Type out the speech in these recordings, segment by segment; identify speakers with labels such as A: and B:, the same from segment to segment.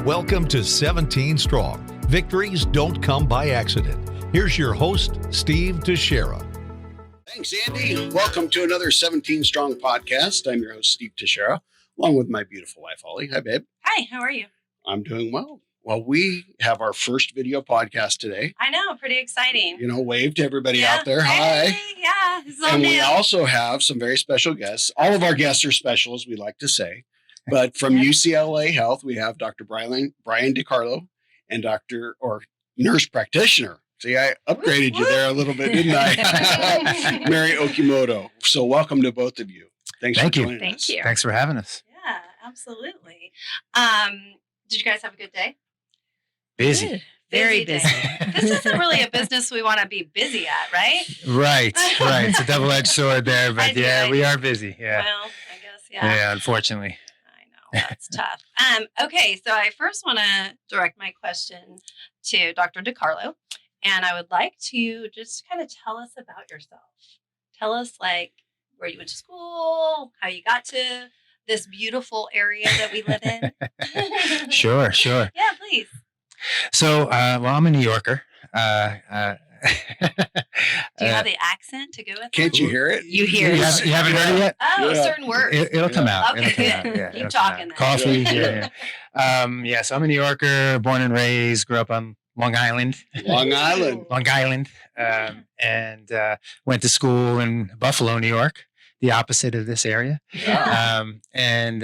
A: Welcome to 17 Strong. Victories don't come by accident. Here's your host, Steve Teixeira.
B: Thanks, Andy. Welcome to another 17 Strong podcast. I'm your host, Steve Teixeira, along with my beautiful wife, Holly. Hi, babe.
C: Hi, how are you?
B: I'm doing well. Well, we have our first video podcast today.
C: I know, pretty exciting.
B: You know, wave to everybody out there. Hi.
C: Hey, yeah, it's so
B: And
C: new.
B: we also have some very special guests. All of our guests are special, as we like to say. But from UCLA Health, we have Dr. Brian DiCarlo and nurse practitioner. See, I upgraded you there a little bit, didn't I? Mary Okimoto. So welcome to both of you. Thanks for joining us.
C: Thank you.
D: Thanks for having us.
C: Yeah, absolutely. Did you guys have a good day?
D: Busy.
C: Good.
E: Very busy.
C: This isn't really a business we want to be busy at, right?
D: Right. It's a double-edged sword there, but we are busy. Yeah.
C: Well, I guess, yeah.
D: Yeah, unfortunately.
C: I know, that's tough. Okay, so I first want to direct my question to Dr. DiCarlo, and I would like to just kind of tell us about yourself. Tell us, like, where you went to school, how you got to this beautiful area that we live in.
D: Sure.
C: Yeah, please.
D: So, I'm a New Yorker.
C: Do you have the accent to go with
B: Can't
C: that?
B: you hear it?
E: You hear
D: You
E: it.
D: haven't heard it yet?
C: Oh,
B: Yeah.
C: certain words.
D: It'll come out.
C: Okay,
D: It'll come
C: good.
D: out. Yeah,
C: Keep
D: it'll
C: talking
D: come out.
C: then.
D: Coffee. Yeah. So I'm a New Yorker, born and raised, grew up on Long Island.
B: Long Island.
D: And went to school in Buffalo, New York, the opposite of this area.
C: Yeah.
D: And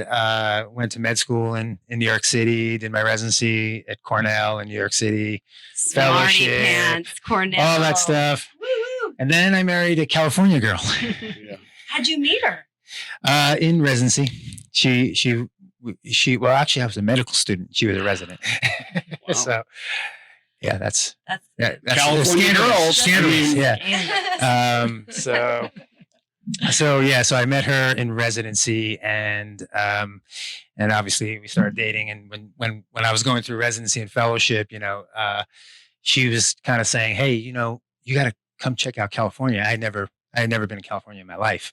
D: went to med school in New York City, did my residency at Cornell in New York City,
C: Smarty
D: fellowship,
C: pants, Cornell.
D: all that stuff.
C: Woo-woo.
D: And then I married a California girl
B: Yeah.
C: How'd you meet her?
D: in residency. Well, actually, I was a medical student. She was a resident.
B: Wow.
D: So, yeah, that's
B: California girls.
D: Scandalous, yeah.
C: Yeah.
D: So I met her in residency, and obviously we started dating. And when I was going through residency and fellowship, she was kind of saying, "Hey, you got to come check out California." I had never been to California in my life,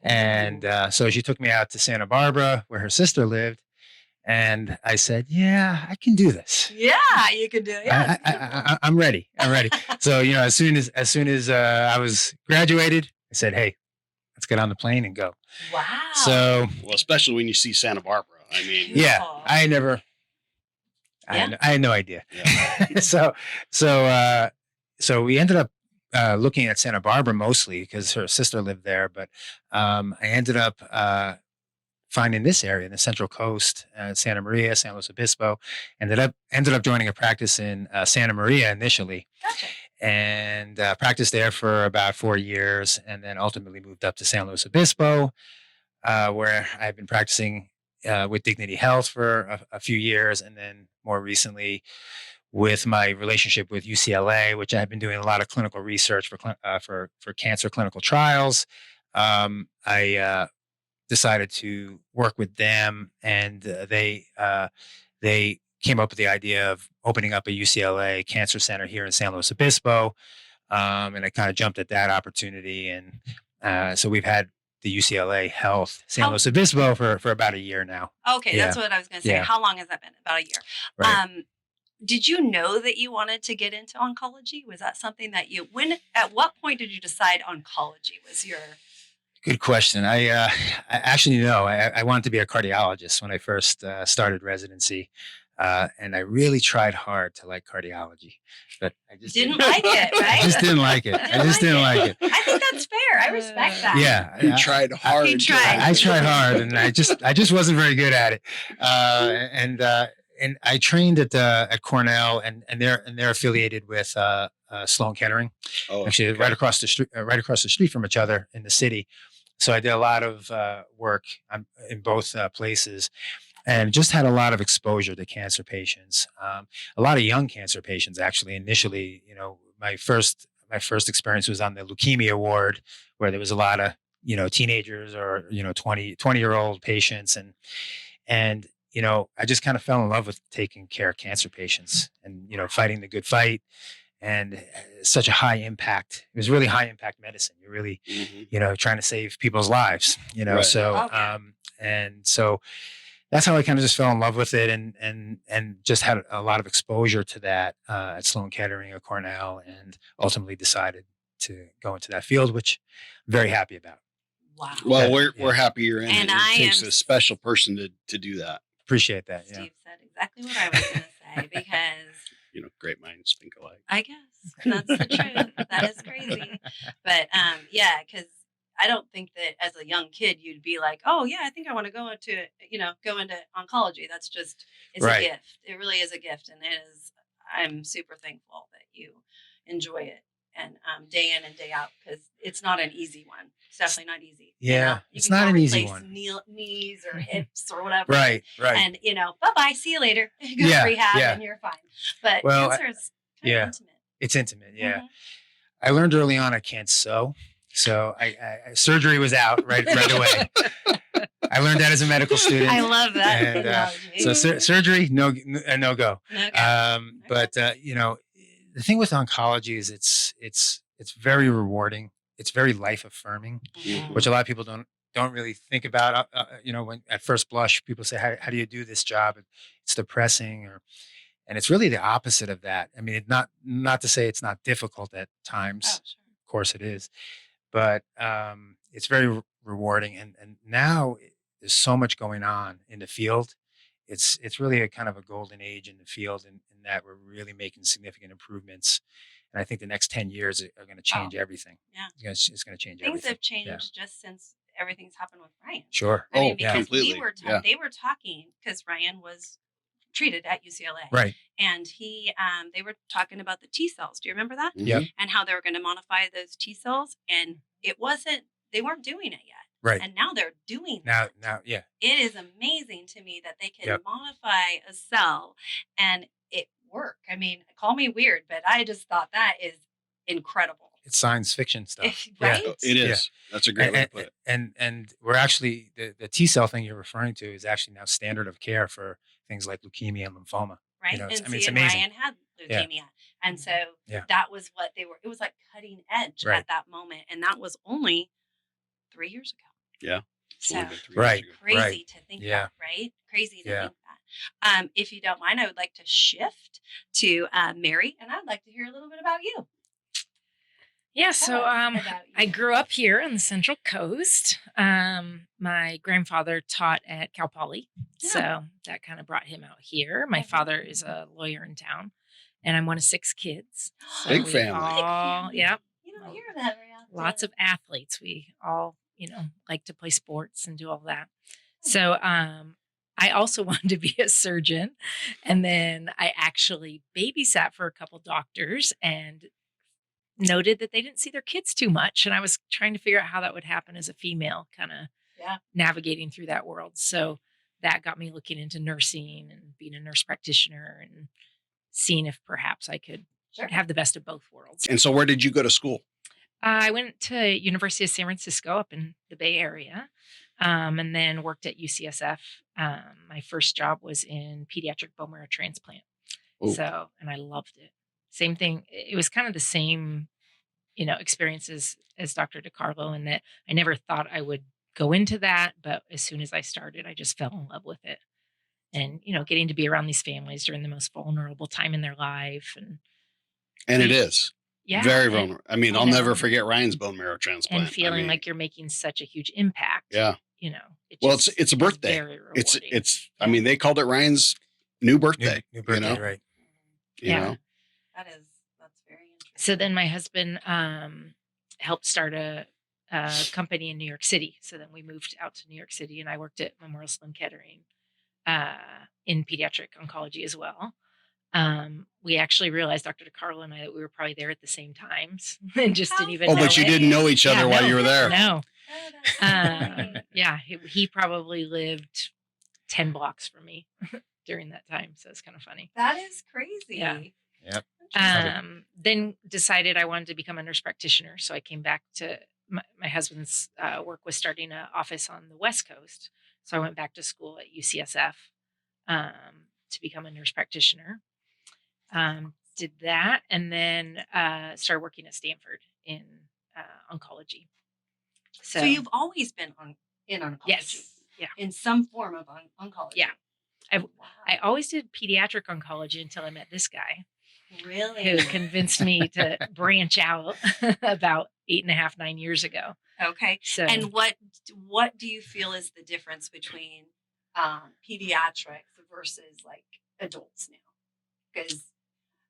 D: and so she took me out to Santa Barbara, where her sister lived, and I said, "Yeah, I can do this.
C: Yeah, you could do it. Yeah.
D: I'm ready. So as soon as I was graduated, I said, "Hey, let's get on the plane and go."
C: Wow.
D: So
B: Well, especially when you see Santa Barbara. I mean,
D: yeah,
C: Beautiful.
D: I had no idea.
B: yeah.
D: So we ended up looking at Santa Barbara mostly because her sister lived there, but I ended up finding this area in the Central Coast, Santa Maria, San Luis Obispo. Ended up joining a practice in Santa Maria initially.
C: Gotcha.
D: And practiced there for about 4 years, and then ultimately moved up to San Luis Obispo, where I've been practicing with Dignity Health for a few years, and then more recently with my relationship with UCLA, which I've been doing a lot of clinical research for cancer clinical trials. I decided to work with them, and they came up with the idea of opening up a UCLA cancer center here in San Luis Obispo. And I kind of jumped at that opportunity. And so we've had the UCLA Health San Luis Obispo for about a year now.
C: Okay, that's what I was going to say.
D: Yeah.
C: How long has that been? About a year.
D: Right.
C: Did you know that you wanted to get into oncology? Was that something that at what point did you decide oncology was your...
D: Good question. I actually know. I wanted to be a cardiologist when I first started residency. And I really tried hard to like cardiology, but I just
C: Didn't like it, right?
D: I just didn't like it. I just didn't like it.
C: I think that's fair. I respect that.
D: Yeah.
B: He tried hard.
C: He tried.
D: I tried hard, and I just wasn't very good at it. And I trained at Cornell, and they're affiliated with Sloan Kettering,
B: Oh,
D: actually
B: okay.
D: right across the street from each other in the city. So I did a lot of work in both places, and just had a lot of exposure to cancer patients. A lot of young cancer patients, actually. Initially, my first experience was on the leukemia ward, where there was a lot of teenagers or 20-year-old patients, and I just kind of fell in love with taking care of cancer patients and fighting the good fight. And such a high impact. It was really high impact medicine. You're really, trying to save people's lives.
B: Right.
D: So,
C: Okay.
D: and so that's how I kind of just fell in love with it, and just had a lot of exposure to that at Sloan Kettering or Cornell, and ultimately decided to go into that field, which I'm very happy about.
C: Wow.
B: Well,
D: Yeah.
B: we're happy you're in
C: And
B: it.
C: I
B: It takes
C: am-
B: a special person to do that.
D: Appreciate that. Yeah.
C: Steve said exactly what I was going to say because
B: Great minds think alike.
C: I guess that's the truth. That is crazy. But yeah, because I don't think that as a young kid you'd be like, oh yeah, I think I want to go into oncology. That's just it's
D: Right.
C: a gift. It really is a gift, and it is. I'm super thankful that you enjoy it and day in and day out because it's not an easy one. It's definitely not easy.
D: Yeah,
C: You
D: it's
C: can
D: not
C: go
D: an easy
C: replace
D: one.
C: Knees or hips or whatever.
D: Right.
C: And bye bye, see you later. Go
D: Yeah,
C: to rehab
D: yeah.
C: and you're fine. But
D: Well,
C: cancer is kind
D: yeah.
C: of intimate.
D: It's intimate. Yeah.
C: Mhm.
D: I learned early on I can't sew, so I surgery was out right away. I learned that as a medical student.
C: I love that.
D: And,
C: analogy.
D: So surgery, no go.
C: Okay.
D: But the thing with oncology is it's very rewarding. It's very life affirming,
C: Mhm.
D: which a lot of people don't really think about. When at first blush, people say, "How do you do this job?" It's depressing, and it's really the opposite of that. I mean, not to say it's not difficult at times.
C: Oh, sure.
D: Of course, it is, but it's very rewarding. And now there's so much going on in the field. It's really a kind of a golden age in the field, in that we're really making significant improvements. And I think the next 10 years are going to change everything.
C: Yeah.
D: It's going to change
C: Things
D: everything.
C: have changed just since everything's happened with Ryan.
D: Sure.
C: I mean, because
B: completely.
C: they were talking because Ryan was treated at UCLA.
D: Right.
C: And they were talking about the T cells. Do you remember that?
B: Mhm.
D: Yep.
C: And how they were going to modify those T cells. And they weren't doing it yet.
D: Right.
C: And now they're doing
D: Now,
C: that.
D: yeah.
C: It is amazing to me that they can
D: Yep.
C: modify a cell and it work. I mean, call me weird, but I just thought that is incredible.
D: It's science fiction stuff.
C: Right?
D: Yeah.
B: It is. That's a great way to put it.
D: And we're actually the T cell thing you're referring to is actually now standard of care for things like leukemia and lymphoma.
C: Right.
D: It's
C: And
D: amazing.
C: Ryan had leukemia. And so that was what they were. It was like cutting edge at that moment. And that was only 3 years ago.
B: Yeah.
C: So
B: Only been 3
D: Right.
B: years ago.
C: crazy to think
D: Yeah.
C: that, right? Crazy to
D: Yeah.
C: think that. If you don't mind, I would like to shift to Mary, and I'd like to hear a little bit about you.
E: Yeah,
C: Tell
E: so
C: us about you.
E: I grew up here on the Central Coast. My grandfather taught at Cal Poly, so that kind of brought him out here. My father is a lawyer in town, and I'm one of 6 kids. So
B: Big
E: we
B: family.
E: all- Yep.
C: You don't hear that very often.
E: Lots of athletes. We all, like to play sports and do all that. So I also wanted to be a surgeon. And then I actually babysat for a couple doctors and noted that they didn't see their kids too much. And I was trying to figure out how that would happen as a female, kind of navigating through that world. So that got me looking into nursing and being a nurse practitioner and seeing if perhaps I could have the best of both worlds.
B: And so where did you go to school?
E: I went to University of San Francisco up in the Bay Area, and then worked at UCSF. My first job was in pediatric bone marrow transplant.
B: Ooh.
E: So, and I loved it. Same thing. It was kind of the same, experiences as Dr. DiCarlo, in that I never thought I would go into that. But as soon as I started, I just fell in love with it. And, getting to be around these families during the most vulnerable time in their life.
B: And it is.
E: Yeah.
B: Very
E: and-
B: vulnerable. I mean, I'll never forget Ryan's bone marrow transplant.
E: And feeling like you're making such a huge impact.
B: Yeah.
E: Well,
B: it's a birthday.
E: Very rewarding.
B: It's I mean, they called it Ryan's new birthday.
D: New birthday, right?
B: You know?
C: That's very interesting.
E: So then my husband helped start a company in New York City. So then we moved out to New York City, and I worked at Memorial Sloan Kettering in pediatric oncology as well. We actually realized, Dr. DiCarlo and I, that we were probably there at the same times and just didn't even know
B: but you
E: it.
B: didn't know each other while you were there.
E: No.
C: Oh, that's great.
E: Yeah, he probably lived 10 blocks from me during that time. So it's kind of funny.
C: That is crazy.
E: Yeah.
D: Yep.
E: Then decided I wanted to become a nurse practitioner. So I came back to my husband's work was starting an office on the West Coast. So I went back to school at UCSF to become a nurse practitioner. Did that, and then started working at Stanford in oncology.
C: So you've always been in oncology.
E: Yes. Yeah.
C: in some form of oncology.
E: Yeah.
C: Wow.
E: I always did pediatric oncology until I met this guy
C: Really?
E: who convinced me to branch out about 8.5, 9 years ago.
C: Okay.
E: So,
C: And what do you feel is the difference between pediatrics versus like adults now? Because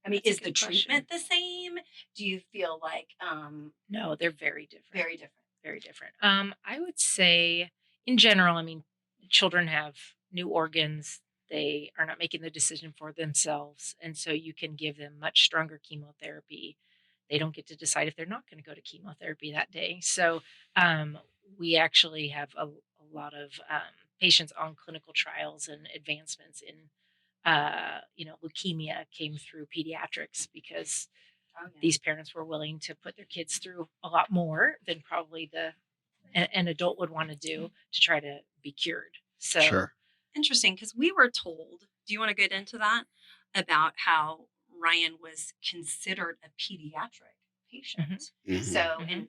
C: I mean,
E: That's a
C: is the
E: good question.
C: treatment the same? Do you feel like
E: no, they're very different.
C: very different?
E: Very different. I would say in general, I mean, children have new organs. They are not making the decision for themselves. And so you can give them much stronger chemotherapy. They don't get to decide if they're not going to go to chemotherapy that day. So we actually have a lot of patients on clinical trials and advancements in, leukemia came through pediatrics because
C: Oh, yeah.
E: these parents were willing to put their kids through a lot more than probably an adult would want to do to try to be cured. So
B: Sure.
C: Interesting, because we were told. Do you want to get into that about how Ryan was considered a pediatric patient?
B: Mhm.
C: So,
E: Mhm.
C: and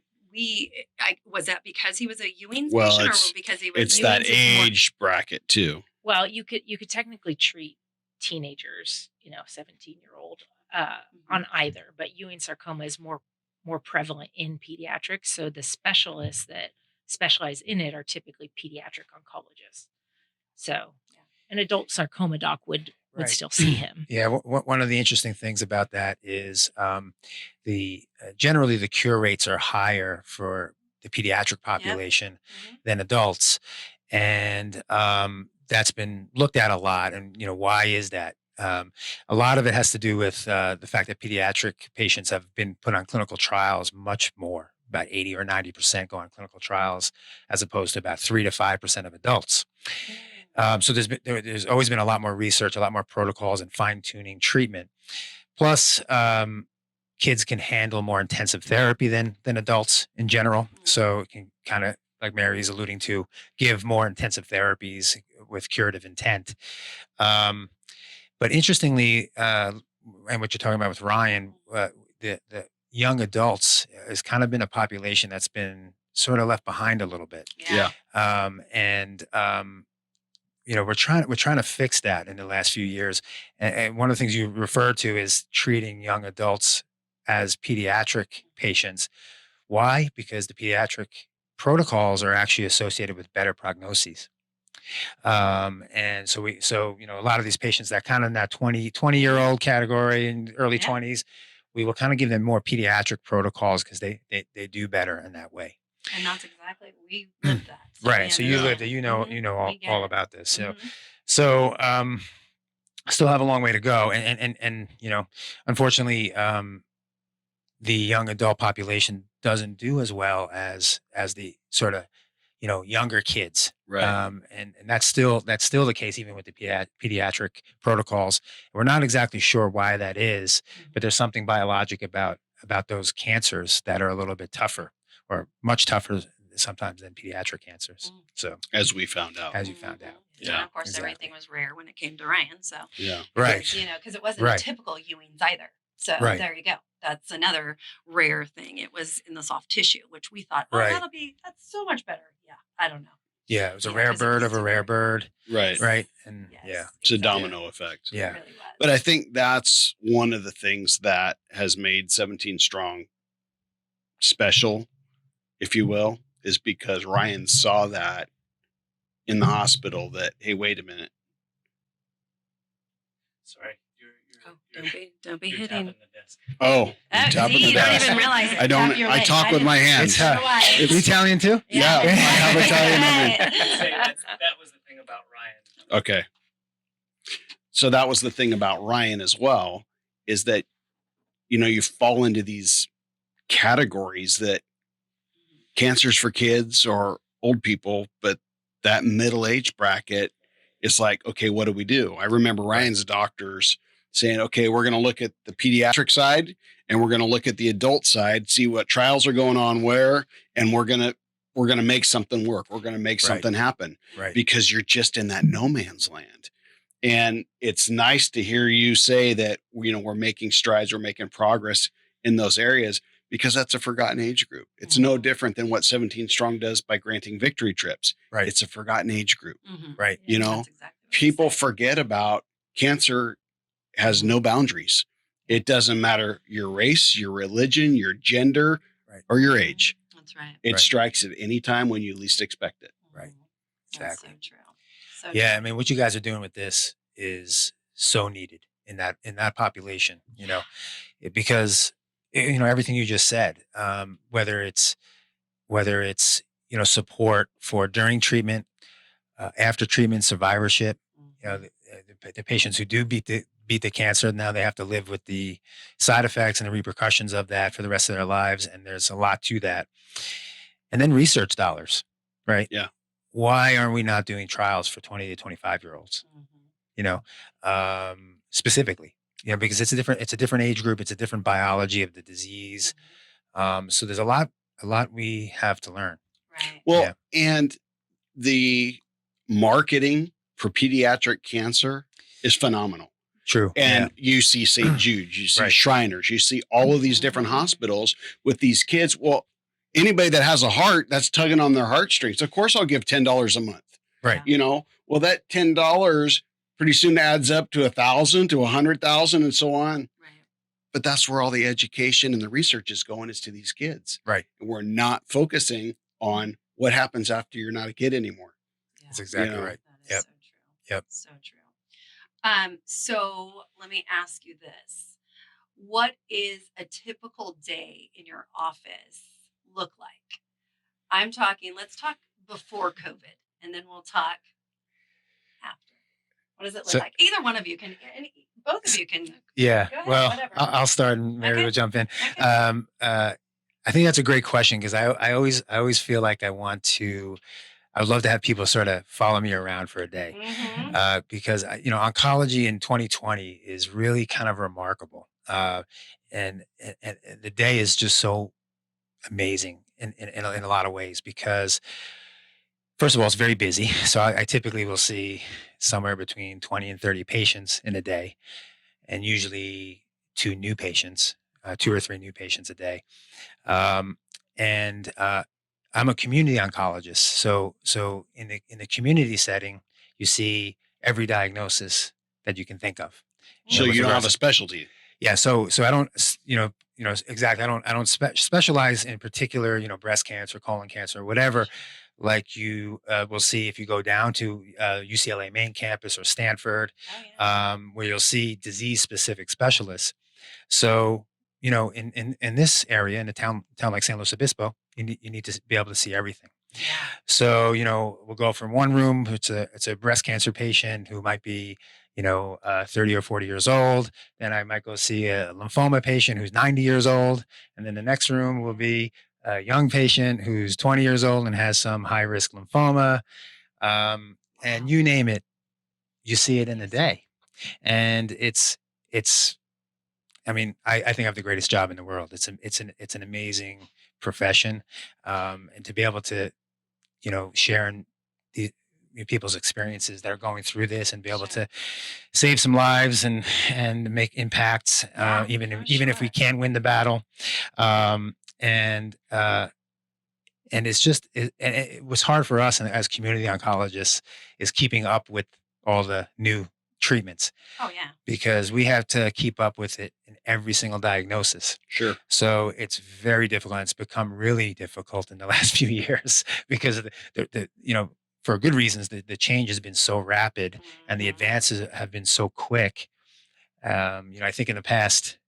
C: was that because he was a Ewing's
B: Well,
C: patient,
B: it's-
C: or because he was?
B: It's
C: a
B: that
C: Ewing's is more-
B: age bracket too.
E: well, you could technically treat teenagers, 17-year-old on either, but Ewing sarcoma is more prevalent in pediatrics. So the specialists that specialize in it are typically pediatric oncologists. So an adult sarcoma doc would
D: Right.
E: still see him.
D: Yeah, one of the interesting things about that is generally the cure rates are higher for the pediatric population
C: Mhm.
D: than adults, and that's been looked at a lot. And why is that? A lot of it has to do with the fact that pediatric patients have been put on clinical trials much more. About 80 or 90% go on clinical trials, as opposed to about 3 to 5% of adults. So there's always been a lot more research, a lot more protocols, and fine tuning treatment. Plus, kids can handle more intensive therapy than adults in general. So it can kind of, like Mary's alluding to, give more intensive therapies with curative intent. But interestingly, and what you're talking about with Ryan, the young adults has kind of been a population that's been sort of left behind a little bit.
B: Yeah.
D: We're trying to fix that in the last few years. And one of the things you refer to is treating young adults as pediatric patients. Why? Because the pediatric protocols are actually associated with better prognoses. And so a lot of these patients that kind of in that 20-year-old category in early
C: Yeah.
D: 20s, we will kind of give them more pediatric protocols because they do better in that way.
C: And that's exactly we lived that.
D: Right. So you
C: know.
D: lived it,
C: Mhm.
D: you know
C: We get
D: all
C: it.
D: about this. So
C: Mhm.
D: so still have a long way to go. And unfortunately, the young adult population doesn't do as well as the sort of younger kids.
B: Right.
D: And that's still the case even with the pediatric protocols. We're not exactly sure why that is, but there's something biologic about those cancers that are a little bit tougher, or much tougher sometimes than pediatric cancers.
C: Mm.
D: So
B: As we found out.
D: as you found out.
B: Yeah,
C: And of course,
D: exactly.
C: everything was rare when it came to Ryan. So
B: Yeah.
D: Right.
C: because it wasn't
D: Right.
C: typical Ewing's either. So
D: Right.
C: there you go. That's another rare thing. It was in the soft tissue, which we thought, oh,
D: Right.
C: that's so much better. Yeah, I don't know.
D: Yeah, it was a
C: Yeah,
D: rare
C: 'cause it
D: bird
C: was
D: of a rare
C: different.
D: bird.
B: Right.
D: Right. And
C: Yes,
D: yeah.
B: It's a
C: exactly.
B: domino effect.
D: Yeah.
C: It really was.
B: But I think that's one of the things that has made 17 Strong special, if you will, is because Ryan saw that in the hospital that, hey, wait a minute.
D: Sorry.
C: Oh, don't be hitting.
D: the desk.
B: Oh,
C: Oh,
B: you're tapping
C: see,
B: the
C: you don't
B: desk.
C: even realize it.
B: I don't.
C: Tap your
B: I
C: leg.
B: talk with my hands.
D: It's
C: So do I.
B: It's-
D: You Italian too?
B: Yeah, I have Italian
C: Right.
D: That was the thing about Ryan.
B: Okay. So that was the thing about Ryan as well, is that, you fall into these categories that cancer's for kids or old people, but that middle age bracket is like, okay, what do we do? I remember Ryan's doctors saying, okay, we're going to look at the pediatric side and we're going to look at the adult side, see what trials are going on where, and we're going to make something work. We're going to make
D: Right.
B: something happen.
D: Right.
B: Because you're just in that no man's land. And it's nice to hear you say that, we're making strides, we're making progress in those areas, because that's a forgotten age group. It's no different than what 17 Strong does by granting victory trips.
D: Right.
B: It's a forgotten age group.
D: Right.
B: You know,
C: That's exactly what
B: people
C: you said.
B: forget about cancer has no boundaries. It doesn't matter your race, your religion, your gender,
D: Right.
B: or your age.
C: That's right.
B: It
D: Right.
B: strikes at any time when you least expect it.
D: Right.
C: That's
D: Exactly.
C: so true. So
D: Yeah, I
C: true.
D: mean, what you guys are doing with this is so needed in that population. Because everything you just said, whether it's support for during treatment, after treatment, survivorship. The patients who do beat the cancer, now they have to live with the side effects and the repercussions of that for the rest of their lives, and there's a lot to that. And then research dollars, right?
B: Yeah.
D: Why aren't we not doing trials for 20 to 25-year-olds? Specifically, because it's a different age group, it's a different biology of the disease. So there's a lot we have to learn.
C: Right.
B: Well, and the marketing for pediatric cancer is phenomenal.
D: True.
B: And you see St. Jude, you see
D: Right.
B: Shriners, you see all of these different hospitals with these kids. Well, anybody that has a heart that's tugging on their heartstrings, of course I'll give $10 a month.
D: Right.
B: Well, that $10 pretty soon adds up to 1,000 to 100,000 and so on.
C: Right.
B: But that's where all the education and the research is going, is to these kids.
D: Right.
B: And we're not focusing on what happens after you're not a kid anymore.
C: Yeah.
D: That's exactly right.
C: That is
D: Yep.
C: so true.
D: Yep.
C: So true. So let me ask you this. What is a typical day in your office look like? Let's talk before COVID, and then we'll talk after. What does it look
D: So-
C: like? Either one of you can, both of you can.
D: Yeah.
C: Go ahead,
D: Well,
C: whatever.
D: I'll start and Mary
C: Okay.
D: will jump in.
C: Okay.
D: I think that's a great question, because I always feel like I would love to have people sort of follow me around for a day.
C: Mhm.
D: Because oncology in 2020 is really kind of remarkable, and the day is just so amazing in a lot of ways, because first of all, it's very busy. So I typically will see somewhere between 20 and 30 patients in a day, and usually two or three new patients a day. And I'm a community oncologist. So in the community setting, you see every diagnosis that you can think of.
B: So
D: with
B: you don't
D: regards
B: have a specialty.
D: Yeah. So I don't, exactly. I don't specialize in particular, breast cancer, colon cancer, whatever, like you will see if you go down to UCLA main campus or Stanford,
C: Oh, yeah.
D: where you'll see disease specific specialists. So, in this area, in a town like San Luis Obispo, you need to be able to see everything.
C: Yeah.
D: So, we'll go from one room. It's a breast cancer patient who might be, 30 or 40 years old. Then I might go see a lymphoma patient who's 90 years old. And then the next room will be a young patient who's 20 years old and has some high risk lymphoma. And you name it, you see it in a day. And I think I have the greatest job in the world. It's an amazing profession. And to be able to, share in people's experiences that are going through this, and be able to save some lives and make impacts, even if we can't win the battle. And it's just, it was hard for us, and as community oncologists, is keeping up with all the new treatments.
C: Oh, yeah.
D: Because we have to keep up with it in every single diagnosis.
B: Sure.
D: So it's very difficult. It's become really difficult in the last few years, because of the for good reasons, the change has been so rapid and the advances have been so quick. I think in the past,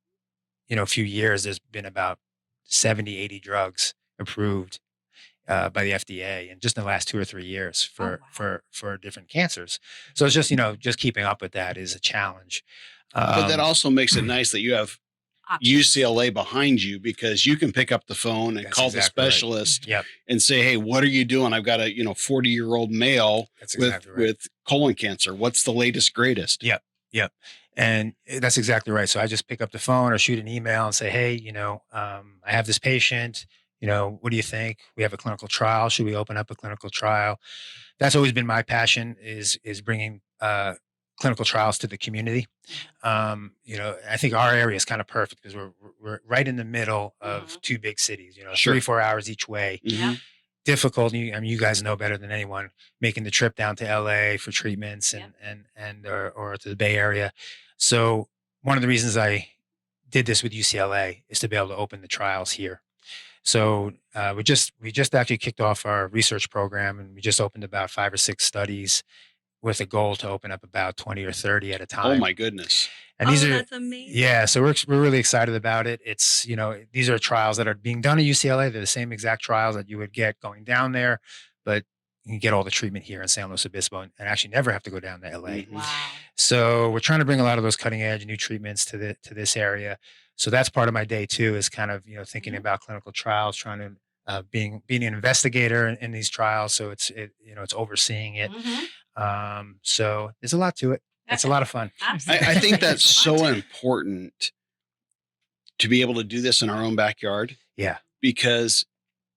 D: few years, there's been about 70, 80 drugs approved by the FDA, and just in the last 2 or 3 years for different cancers. So it's just, just keeping up with that is a challenge.
B: But that also makes it nice that you have UCLA behind you, because you can pick up the phone and
D: That's
B: call the
D: exactly right.
B: specialist
D: Yep.
B: and say, hey, what are you doing? I've got a 40-year-old male
D: That's exactly right.
B: with colon cancer. What's the latest, greatest?
D: Yep. And that's exactly right. So I just pick up the phone or shoot an email and say, hey, I have this patient. What do you think? We have a clinical trial. Should we open up a clinical trial? That's always been my passion, is bringing clinical trials to the community. I think our area is kind of perfect because we're right in the middle of two big cities.
B: Sure.
D: 3-4 hours each way.
B: Mhm.
D: Difficult. You guys know better than anyone making the trip down to LA for treatments or to the Bay Area. So one of the reasons I did this with UCLA is to be able to open the trials here. So we just actually kicked off our research program, and we just opened about 5 or 6 studies with a goal to open up about 20 or 30 at a time.
B: Oh my goodness.
D: And these are,
C: that's amazing.
D: yeah, so we're really excited about it. It's, these are trials that are being done at UCLA. They're the same exact trials that you would get going down there, but you can get all the treatment here in San Luis Obispo and actually never have to go down to LA.
B: Mhm.
C: Wow.
D: So we're trying to bring a lot of those cutting edge new treatments to this area. So that's part of my day too, is kind of, thinking about clinical trials, trying to being an investigator in these trials. So it's overseeing it. So there's a lot to it. It's a lot of fun.
C: Absolutely.
B: I think that's
C: It's fun
B: so
C: too.
B: important to be able to do this in our own backyard,
D: Yeah.
B: because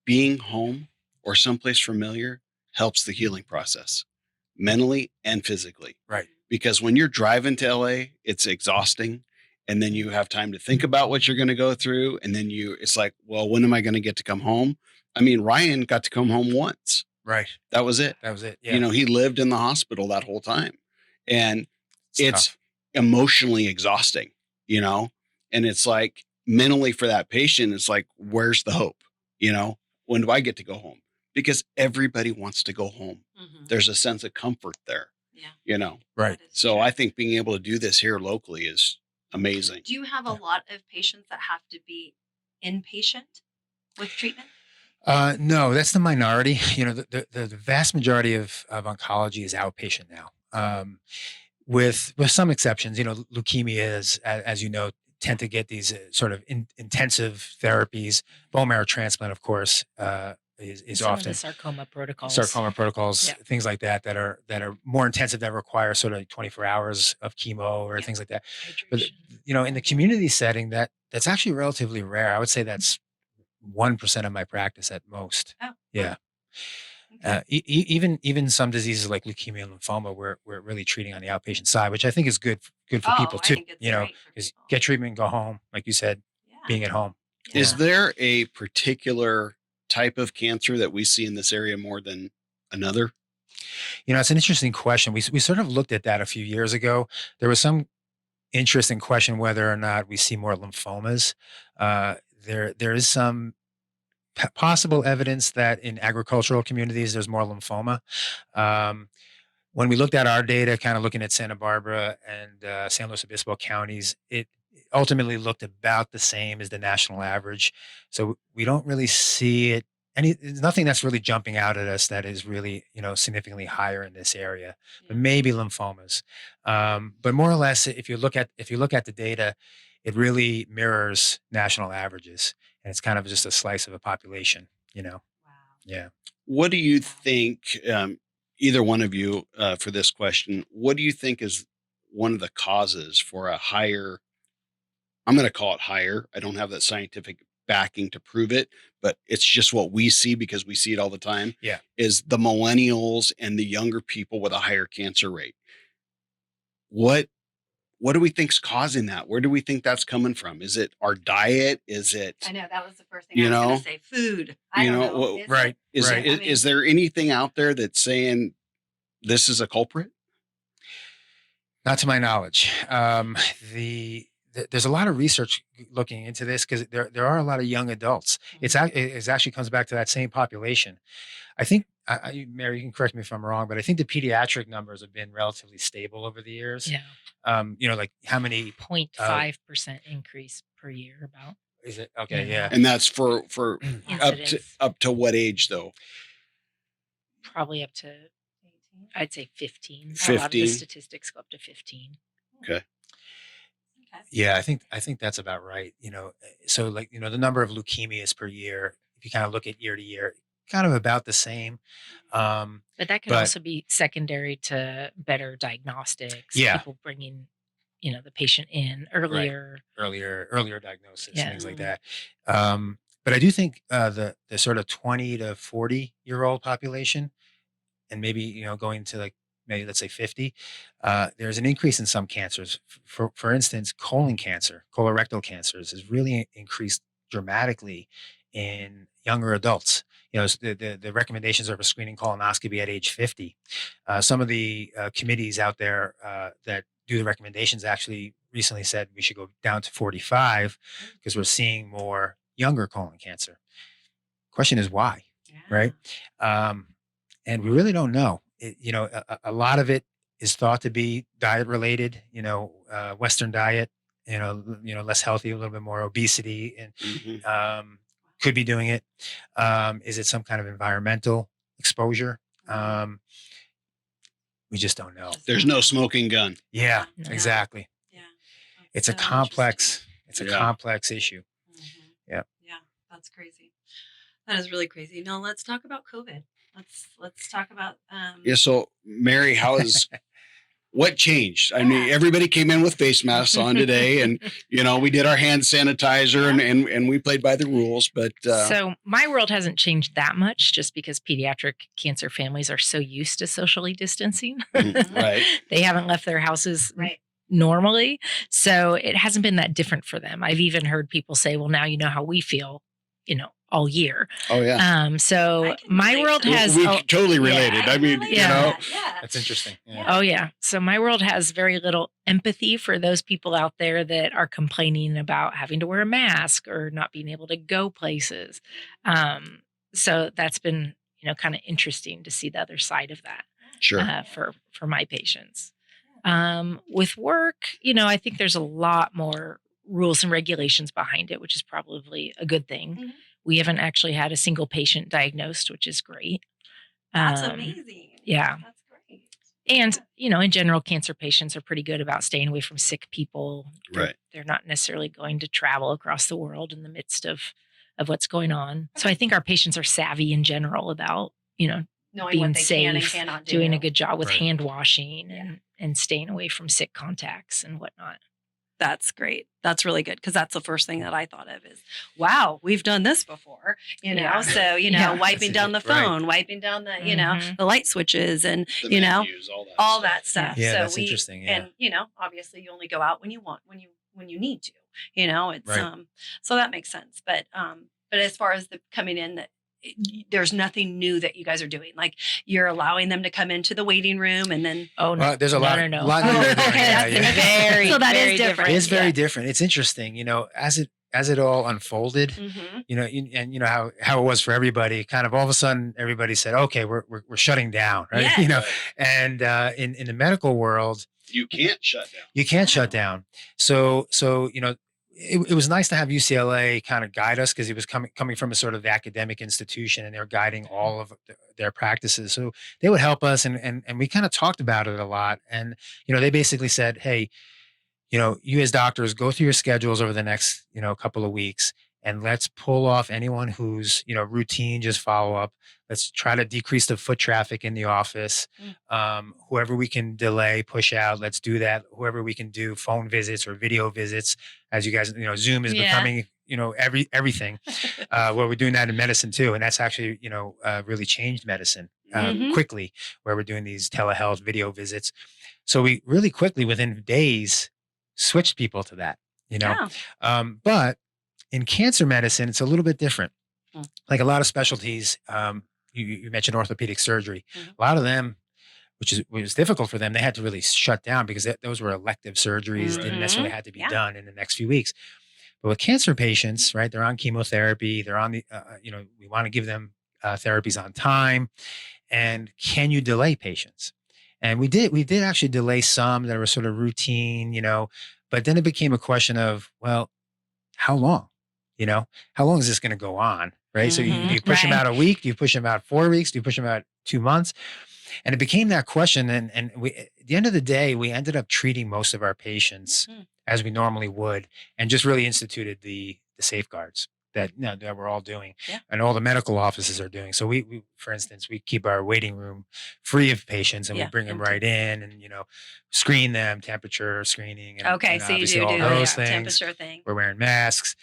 B: being home or someplace familiar helps the healing process mentally and physically.
D: Right.
B: Because when you're driving to LA, it's exhausting. And then you have time to think about what you're going to go through. And then it's like, well, when am I going to get to come home? I mean, Ryan got to come home once.
D: Right.
B: That was it.
D: That was it. Yeah.
B: He lived in the hospital that whole time. And it's
D: tough.
B: emotionally exhausting, and it's like mentally for that patient, it's like, where's the hope? When do I get to go home? Because everybody wants to go home.
C: Mhm.
B: There's a sense of comfort there,
C: Yeah.
D: Right.
C: That is
B: So
C: true.
B: I think being able to do this here locally is amazing.
C: Do you have a lot of patients that have to be inpatient with treatment?
D: No, that's the minority. The vast majority of oncology is outpatient now. With some exceptions, leukemias, as you know, tend to get these sort of intensive therapies. Bone marrow transplant, of course, is
E: Some of
D: often
E: the sarcoma protocols.
D: protocols,
E: Yeah.
D: things like that are more intensive, that require sort of 24 hours of chemo or
C: Yeah.
D: things like that. But
E: Hydration.
D: in the community setting, that's actually relatively rare. I would say that's 1% of my practice at most.
C: Oh,
D: Yeah.
C: okay.
D: Even some diseases like leukemia and lymphoma, we're really treating on the outpatient side, which I think is good for people
C: I
D: too.
C: think it's great for
D: Because
C: people.
D: get treatment and go home, like you said,
C: Yeah.
D: being at home.
B: Is
C: Yeah.
B: there a particular type of cancer that we see in this area more than another?
D: It's an interesting question. We sort of looked at that a few years ago. There was some interesting question whether or not we see more lymphomas. There is some possible evidence that in agricultural communities there's more lymphoma. When we looked at our data, kind of looking at Santa Barbara and San Luis Obispo counties, it ultimately looked about the same as the national average. So we don't really see it. There's nothing that's really jumping out at us that is really, significantly higher in this area, but
C: Yeah.
D: maybe lymphomas. But more or less, if you look at the data, it really mirrors national averages, and it's kind of just a slice of a population.
C: Wow.
D: Yeah.
B: What do you think, either one of you, for this question, what do you think is one of the causes for a higher, I'm going to call it higher. I don't have that scientific backing to prove it, but it's just what we see because we see it all the time.
D: Yeah.
B: Is the millennials and the younger people with a higher cancer rate. What do we think's causing that? Where do we think that's coming from? Is it our diet? Is it,
C: I know that was the first thing I was going to say. Food. I don't know. Is
D: right.
C: it?
D: Right.
B: is there anything out there that's saying this is a culprit?
D: Not to my knowledge. There's a lot of research looking into this because there are a lot of young adults. It actually comes back to that same population. I think, Mary, you can correct me if I'm wrong, but I think the pediatric numbers have been relatively stable over the years.
E: Yeah.
D: Like how many
E: 0.5% increase per year about
D: is it? Okay.
E: Yeah.
D: Yeah.
B: And that's for
E: incidence.
B: up to what age though?
E: Probably up to, I'd say 15. A lot of
B: 15?
E: the statistics go up to 15.
B: Okay.
D: Yeah, I think that's about right. So like, the number of leukemias per year, if you kind of look at year to year, kind of about the same.
E: But that can
D: But-
E: also be secondary to better diagnostics.
D: Yeah.
E: People bringing, the patient in earlier.
D: Earlier diagnosis,
E: Yeah.
D: things like that. But I do think the sort of 20 to 40-year-old population, and maybe going to like maybe let's say 50, there's an increase in some cancers. For instance, colon cancer, colorectal cancers has really increased dramatically in younger adults. The recommendations are for screening colonoscopy at age 50. Some of the committees out there that do the recommendations actually recently said we should go down to 45 because we're seeing more younger colon cancer. Question is why, right? And we really don't know. A lot of it is thought to be diet related. Western diet. Less healthy, a little bit more obesity, and could be doing it. Is it some kind of environmental exposure? We just don't know.
B: There's no smoking gun.
D: Yeah,
E: No.
D: exactly.
C: Yeah.
D: It's a complex issue. Yeah.
C: Yeah, that's crazy. That is really crazy. Now let's talk about COVID. Let's talk about
B: Yeah. So, Mary, what changed? I mean, everybody came in with face masks on today, and we did our hand sanitizer, and we played by the rules. But
E: so my world hasn't changed that much, just because pediatric cancer families are so used to socially distancing.
B: right.
E: They haven't left their houses
C: right.
E: normally, so it hasn't been that different for them. I've even heard people say, "Well, now you know how we feel." All year.
B: Oh yeah.
E: So my world has
B: we totally related. I mean,
C: Yeah.
D: That's interesting. Yeah.
E: Oh yeah. So my world has very little empathy for those people out there that are complaining about having to wear a mask or not being able to go places. So that's been, kind of interesting to see the other side of that.
B: Sure.
E: For my patients. With work, I think there's a lot more rules and regulations behind it, which is probably a good thing.
C: Mm-hmm.
E: We haven't actually had a single patient diagnosed, which is great.
C: That's amazing.
E: Yeah.
C: That's great.
E: And, in general, cancer patients are pretty good about staying away from sick people.
B: Right.
E: They're not necessarily going to travel across the world in the midst of what's going on. So I think our patients are savvy in general about,
C: Knowing
E: being
C: what they can and
E: safe,
C: cannot do.
E: doing a good job with
D: Right.
E: hand washing and staying away from sick contacts and whatnot.
C: That's great. That's really good, because that's the first thing that I thought of is, wow, we've done this before,
E: Yeah.
C: So,
E: Yeah.
C: wiping down the
D: Right.
C: phone, wiping down the,
E: Mhm.
C: the light switches and,
B: The menus,
C: all that stuff.
D: Yeah,
C: so
D: that's interesting. Yeah.
C: And, obviously you only go out when you want, when you need to, it's,
D: Right.
C: So that makes sense. But as far as the coming in, there's nothing new that you guys are doing. Like, you're allowing them to come into the waiting room and then.
E: Oh, no.
D: Well, there's a lot.
E: No.
D: Lot new they're doing. Yeah,
C: Okay,
D: yeah.
E: Very,
C: So that is
E: very
C: different.
D: It is very
C: Yeah.
D: different. It's interesting, as it all unfolded.
C: Mhm.
D: And how it was for everybody. Kind of all of a sudden, everybody said, "Okay, we're shutting down," right?
C: Yes.
D: And in the medical world,
B: You can't shut down.
D: you can't shut down. So it was nice to have UCLA kind of guide us, because it was coming from a sort of academic institution, and they're guiding all of their practices. So they would help us, and we kind of talked about it a lot. And they basically said, "Hey, you as doctors, go through your schedules over the next couple of weeks, and let's pull off anyone who's routine, just follow up. Let's try to decrease the foot traffic in the office. Whoever we can delay, push out, let's do that. Whoever we can do phone visits or video visits, as you guys, Zoom is becoming, everything. Well, we're doing that in medicine too. And that's actually, really changed medicine
C: Mhm.
D: quickly, where we're doing these telehealth video visits. So we really quickly, within days, switched people to that,
C: Yeah.
D: But in cancer medicine, it's a little bit different.
C: Mm.
D: Like a lot of specialties, you mentioned orthopedic surgery.
C: Mhm.
D: A lot of them, which was difficult for them, they had to really shut down, because those were elective surgeries, didn't necessarily have to be
C: Yeah.
D: done in the next few weeks. But with cancer patients, right, they're on chemotherapy, they're on the, we want to give them therapies on time. And can you delay patients? And we did actually delay some that were sort of routine, but then it became a question of, well, how long? How long is this going to go on? Right. So
C: Mhm.
D: do you push them
E: Right.
D: out a week? Do you push them out 4 weeks? Do you push them out 2 months? And it became that question. And we, at the end of the day, we ended up treating most of our patients
C: Mhm.
D: as we normally would, and just really instituted the safeguards that that we're all doing,
C: Yeah.
D: and all the medical offices are doing. So we, for instance, we keep our waiting room free of patients, and
C: Yeah,
D: we bring them
C: empty.
D: right in, and screen them, temperature screening. And,
C: Okay.
D: and
C: So you
D: obviously
C: do
D: all
C: the
D: those things.
C: temperature thing.
D: We're wearing masks.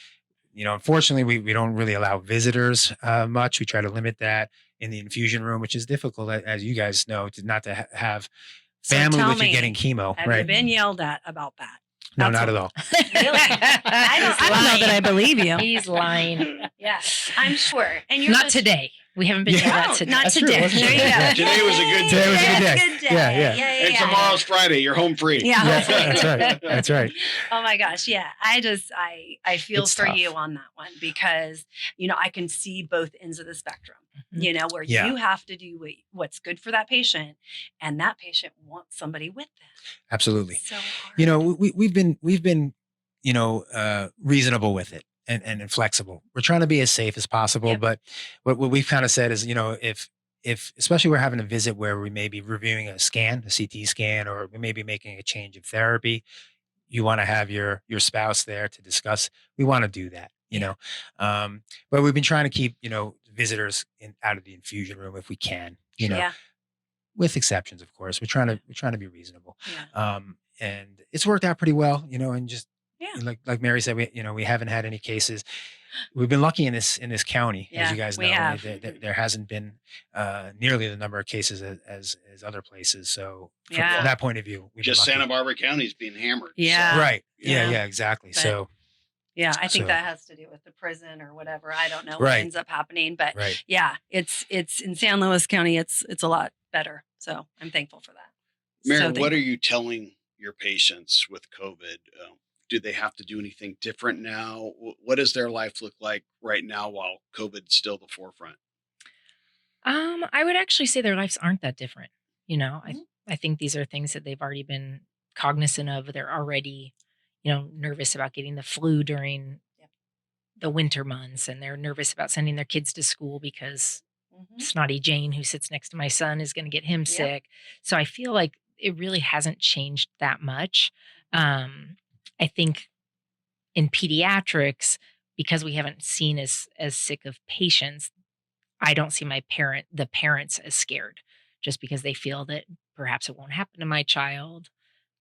D: Unfortunately, we don't really allow visitors much. We try to limit that. in the infusion room, which is difficult, as you guys know, to not to have
C: So
D: family
C: tell
D: with you
C: me,
D: getting chemo,
C: have you
D: right?
C: been yelled at about that?
D: No,
C: That's
D: not at
C: what-
D: all.
C: Really? I don't know that I believe you.
E: He's lying.
C: Yeah, I'm sure. And you're
E: Not
C: just-
E: today. We haven't been
D: Yeah.
E: yelled
C: No,
E: at today.
C: not
D: That's true,
C: today.
D: wasn't
C: There
D: it?
C: you go.
D: Yeah.
B: Today was a good
D: Today was a good
C: Today
D: day.
C: was a good
D: Yeah,
C: day.
D: yeah.
B: And tomorrow's Friday. You're home free.
C: Yeah.
D: Yeah, that's right. That's right.
C: Oh my gosh, yeah. I feel
D: It's
C: for
D: tough.
C: you on that one because I can see both ends of the spectrum.
E: Mhm.
C: Where
D: Yeah.
C: you have to do what's good for that patient, and that patient wants somebody with them.
D: Absolutely.
C: So hard.
D: We've been reasonable with it and flexible. We're trying to be as safe as possible,
C: Yep.
D: but what we've kind of said is, if especially we're having a visit where we may be reviewing a scan, a CT scan, or we may be making a change of therapy, you want to have your spouse there to discuss. We want to do that, but we've been trying to keep, visitors out of the infusion room if we can,
C: Yeah.
D: with exceptions, of course. We're trying to be reasonable.
C: Yeah.
D: And it's worked out pretty well, and just
C: Yeah.
D: like Mary said, we haven't had any cases. We've been lucky in this county, as
C: Yeah,
D: you guys know.
C: we have.
D: There hasn't been nearly the number of cases as other places. So from
C: Yeah.
D: that point of view, we've
B: Just
D: been lucky.
B: Santa Barbara County is being hammered.
C: Yeah.
B: So,
D: Right.
C: Yeah.
D: Yeah, exactly.
C: But-
D: So
C: Yeah, I think
D: So-
C: that has to do with the prison or whatever. I don't know what
D: Right.
C: ends up happening, but
D: right.
C: yeah, it's in San Luis County. It's a lot better. So I'm thankful for that.
B: Mary,
C: So
B: what
C: thankful.
B: are you telling your patients with COVID? Do they have to do anything different now? What does their life look like right now while COVID's still the forefront?
E: I would actually say their lives aren't that different.
C: Mhm.
E: I think these are things that they've already been cognizant of. They're already, nervous about getting the flu during
C: Yep.
E: the winter months, and they're nervous about sending their kids to school because
C: Mhm.
E: snotty Jane, who sits next to my son, is going to get him
C: Yep.
E: sick. So I feel like it really hasn't changed that much. I think in pediatrics, because we haven't seen as sick of patients, I don't see the parents as scared, just because they feel that perhaps it won't happen to my child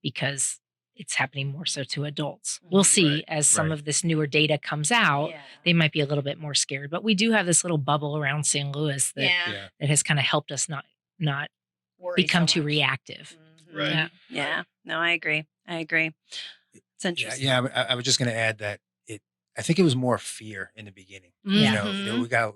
E: because it's happening more so to adults. We'll see
B: Right,
E: as some
D: right.
E: of this newer data comes out.
C: Yeah.
E: They might be a little bit more scared, but we do have this little bubble around St. Louis that,
C: Yeah.
E: that has kind of helped us not
C: Worry
E: become
C: so
E: too
C: much.
E: reactive.
C: Mhm.
B: Right.
E: Yeah.
C: Yeah. No, I agree. It's interesting.
D: Yeah. I was just going to add that I think it was more fear in the beginning.
C: Mhm.
D: We got,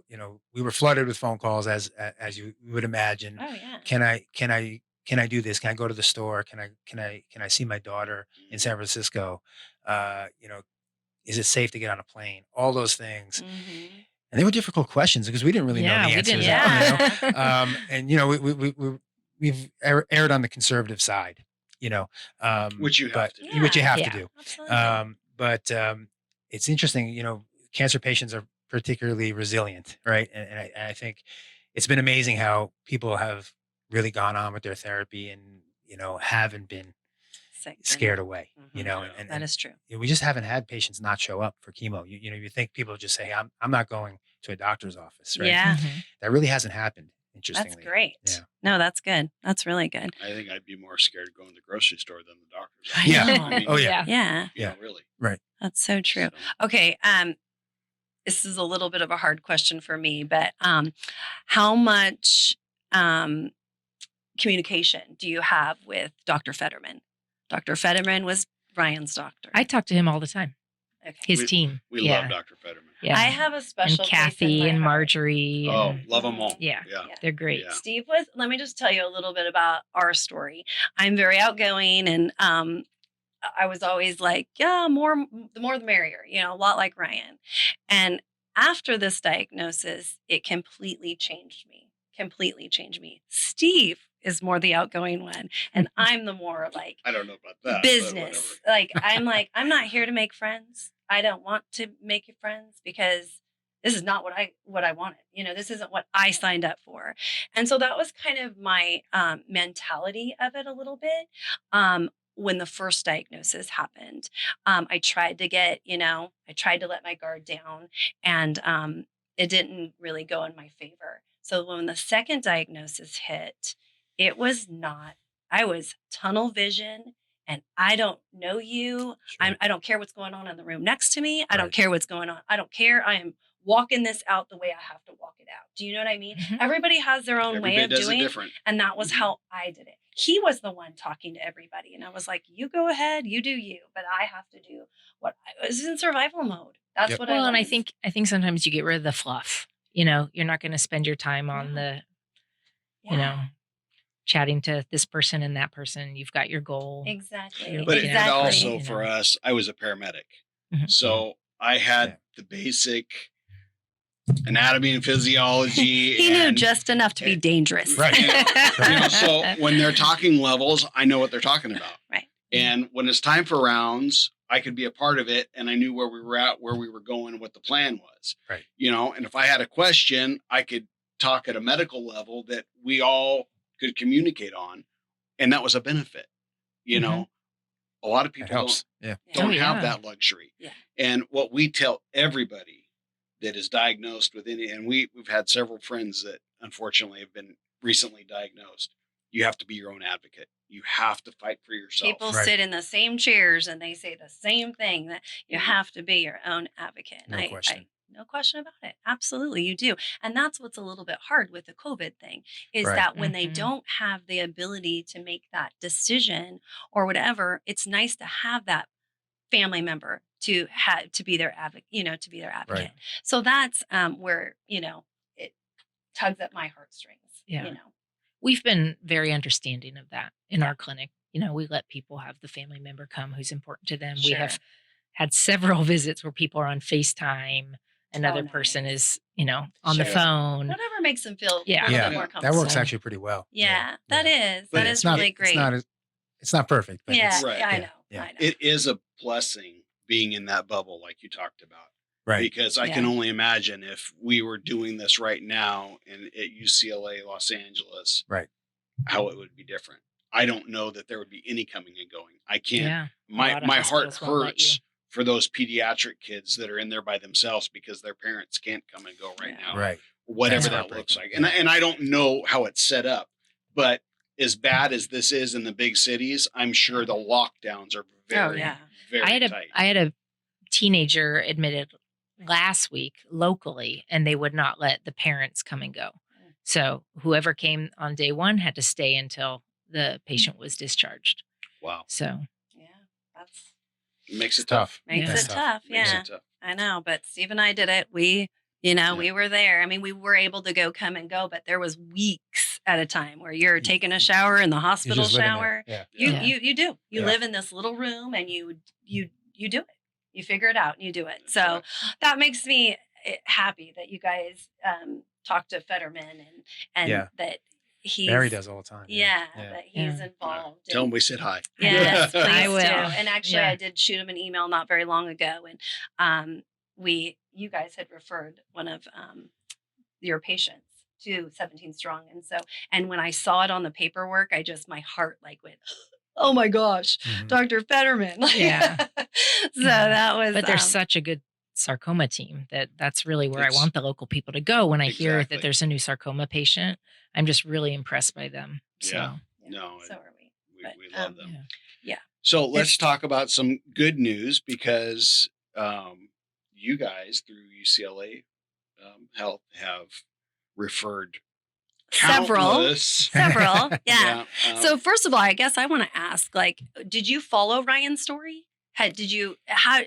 D: we were flooded with phone calls as you would imagine.
C: Oh yeah.
D: Can I do this? Can I go to the store? Can I see my daughter in San Francisco? Is it safe to get on a plane? All those things.
C: Mhm.
D: And they were difficult questions because we didn't really know
E: Yeah,
D: the
E: we
D: answers.
E: didn't
C: Yeah.
D: And we've erred on the conservative side,
B: Which you have
D: but
B: to do.
D: which you have
E: Yeah.
D: to do.
C: Absolutely.
D: But it's interesting, cancer patients are particularly resilient, right? And I think it's been amazing how people have really gone on with their therapy and, haven't been
C: Sick.
D: scared away,
C: Mhm.
D: and
C: That is true.
D: we just haven't had patients not show up for chemo. You think people just say, hey, I'm not going to a doctor's office, right?
C: Yeah.
E: Mhm.
D: That really hasn't happened, interestingly.
C: That's great.
D: Yeah.
C: No, that's good. That's really good.
B: I think I'd be more scared going to the grocery store than the doctor's.
C: I
D: Yeah.
C: know.
B: I mean,
D: Oh, yeah.
C: Yeah.
D: Yeah.
B: Really.
C: That's so true.
B: So,
C: Okay. This is a little bit of a hard question for me, but how much communication do you have with Dr. Fetterman? Dr. Fetterman was Ryan's doctor.
E: I talk to him all the time.
C: Okay.
E: His team.
B: we
E: yeah.
B: love Dr. Fetterman.
E: Yeah.
C: I have a
E: and
C: special place in
E: Kathy
C: my
E: and
C: heart.
E: Marjorie.
B: Oh,
E: and-
B: love them all.
E: Yeah.
B: Yeah.
C: Yeah.
E: They're great.
B: Yeah.
C: Steve was, let me just tell you a little bit about our story. I'm very outgoing and I was always like, yeah, the more the merrier, a lot like Ryan. And after this diagnosis, it completely changed me. Steve is more the outgoing one. And I'm the more like
B: I don't know about that. but
C: business. I'm not here to make friends. I don't want to make you friends because this is not what I wanted. This isn't what I signed up for. And so that was kind of my mentality of it a little bit. When the first diagnosis happened, I tried to let my guard down and it didn't really go in my favor. So when the second diagnosis hit, I was tunnel vision and I don't know you.
D: Sure.
C: I don't care what's going on in the room next to me. I don't
D: Right.
C: care what's going on. I don't care. I am walking this out the way I have to walk it out. Do you know what I mean?
E: Mhm.
C: Everybody has their own way
B: Everybody
C: of
B: does
C: doing
B: it
C: it.
B: different.
C: And that was
B: Mhm.
C: how I did it. He was the one talking to everybody. And I was like, you go ahead, you do you. But I have to do what I was in survival mode. That's
D: Yep.
C: what
E: Well,
C: I
E: and I
C: learned.
E: think sometimes you get rid of the fluff. You know, you're not going to spend your time on
C: No.
E: you know, chatting to this person and that person. You've got your goal.
C: Exactly.
E: You're
B: But
E: looking
B: it
E: at
B: also
E: you
B: for
E: know.
B: us, I was a paramedic.
E: Mhm.
B: So I had
D: Yeah.
B: the basic anatomy and physiology.
C: He knew
B: and,
C: just enough to be
B: and-
C: dangerous.
D: Right.
B: So when they're talking levels, I know what they're talking about.
C: Right.
B: And when it's time for rounds, I could be a part of it and I knew where we were at, where we were going, what the plan was.
D: Right.
B: And if I had a question, I could talk at a medical level that we all could communicate on. And that was a benefit.
E: Mhm.
B: A lot of
D: It
B: people
D: helps. Yeah.
B: don't
E: Oh,
B: have
E: yeah.
B: that luxury.
C: Yeah.
B: And what we tell everybody that is diagnosed with any, and we've had several friends that unfortunately have been recently diagnosed. You have to be your own advocate. You have to fight for yourself.
C: People
D: Right.
C: sit in the same chairs and they say the same thing, that you have to be your own advocate.
D: No question.
C: No question about it. Absolutely, you do. And that's what's a little bit hard with the COVID thing is
D: Right.
C: that when they
E: Mhm.
C: don't have the ability to make that decision or whatever, it's nice to have that family member to be their advocate, to be their advocate.
D: Right.
C: So that's where, it tugs at my heartstrings.
E: Yeah. We've been very understanding of that in our clinic. You know, we let people have the family member come who's important to them. We
C: Sure.
E: have had several visits where people are on FaceTime. Another
C: nice.
E: person is, on the
C: Sure.
E: phone.
C: Whatever makes them feel
E: Yeah.
C: a little
D: Yeah.
C: bit more
D: That
C: comfortable.
D: works actually pretty well.
C: Yeah, that is.
B: But
C: That
B: it's
C: is
D: not-
C: really great.
D: It's not perfect, but
C: Yeah,
D: it's
B: Right.
C: I
D: yeah,
C: know.
D: yeah.
C: I know.
B: It is a blessing being in that bubble, like you talked about.
D: right.
B: Because I can
C: Yeah.
B: only imagine if we were doing this right now at UCLA, Los Angeles,
D: Right.
B: how it would be different. I don't know that there would be any coming and going. I can't.
E: Yeah. A
B: My
E: lot of
B: my heart
E: hospitals won't let you.
B: hurts for those pediatric kids that are in there by themselves because their parents can't come and go right
C: Yeah.
B: now.
D: Right.
B: Whatever
D: That's
B: that looks like.
D: heartbreaking.
B: And I don't know how it's set up, but as bad as this is in the big cities, I'm sure the lockdowns are very,
C: yeah.
B: very tight.
E: I had a teenager admitted last week locally, and they would not let the parents come and go. So whoever came on day one had to stay until the patient was discharged.
B: Wow.
E: So
C: Yeah, that's
B: It makes it
D: It's
B: tough.
D: tough.
C: makes
E: Yeah.
C: it
D: It's
C: tough.
B: Makes
C: Yeah,
B: it tough.
C: I know. But Steve and I did it. We were there. I mean, we were able to come and go, but there was weeks at a time where you're taking a shower in the
D: You
C: hospital
D: just live in there.
C: shower.
D: Yeah.
E: Yeah.
C: You do. You
D: Yeah.
C: live in this little room and you do it. You figure it out and you do it.
B: That's
C: So
B: right.
C: that makes me happy that you guys talk to Fetterman and
D: Yeah.
C: that he's
D: Mary does all the time.
C: Yeah,
D: Yeah.
C: that he's
E: Yeah.
C: involved.
B: Tell them
C: and-
B: we said hi.
C: Yes, please
E: I will.
C: do. And actually,
E: Yeah.
C: I did shoot him an email not very long ago, and you guys had referred one of your patients to 17 Strong, and when I saw it on the paperwork, my heart went, oh my gosh,
D: Mhm.
C: Dr. Fetterman.
E: Yeah.
C: So that was.
E: but there's such a good sarcoma team that's really where I
B: It's-
E: want the local people to go. When I hear
B: Exactly.
E: that there's a new sarcoma patient, I'm just really impressed by them. So
B: Yeah.
C: Yeah,
B: No,
C: so are we.
B: we,
C: But,
B: we love them.
E: yeah.
C: Yeah.
B: So let's
C: It's-
B: talk about some good news because you guys through UCLA Health have referred
C: Several.
B: countless.
C: Several. Yeah.
B: um,
C: So first of all, I guess I want to ask, did you follow Ryan's story? How did you?
E: I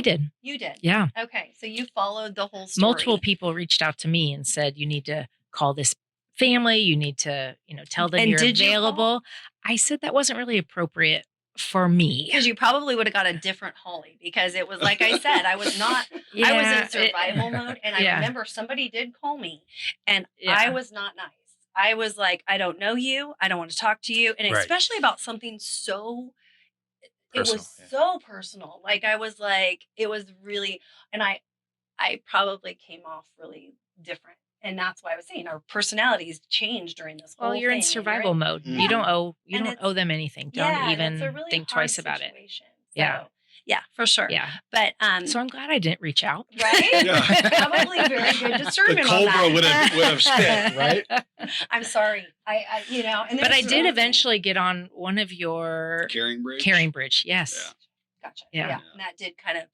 E: did.
C: You did.
E: Yeah.
C: Okay, so you followed the whole story.
E: Multiple people reached out to me and said, you need to call this family. You need to, tell them
C: And
E: you're
C: did you call?
E: available. I said that wasn't really appropriate for me.
C: Because you probably would have got a different Holly because it was like I said, I was not. I was
E: Yeah,
C: in survival mode, and I
E: yeah.
C: remember somebody did call me, and
E: Yeah.
C: I was not nice. I was like, I don't know you. I don't want to talk to you, and
D: Right.
C: especially about something so.
D: Personal,
C: It was
D: yeah.
C: so personal. I was like, it was really, and I probably came off really different, and that's why I was saying our personalities changed during this whole
E: Well, you're
C: thing.
E: in
C: and
E: survival mode.
B: Yeah.
E: You don't owe
C: And it's-
E: them anything. Don't
C: Yeah, and
E: even
C: it's a really
E: think
C: hard
E: twice about it.
C: situation.
E: Yeah.
C: So, yeah, for sure.
E: Yeah.
C: But
E: So I'm glad I didn't reach out.
C: right?
B: Yeah.
C: Probably very good
B: the
C: discernment on
B: cobra
C: that.
B: would have spit, right?
C: I'm sorry. I and
E: But
C: it's
E: I did
C: really-
E: eventually get on one of your
B: Carrying bridge.
E: Carrying Bridge. Yes.
C: Gotcha.
E: Yeah.
C: Yeah. And that did kind of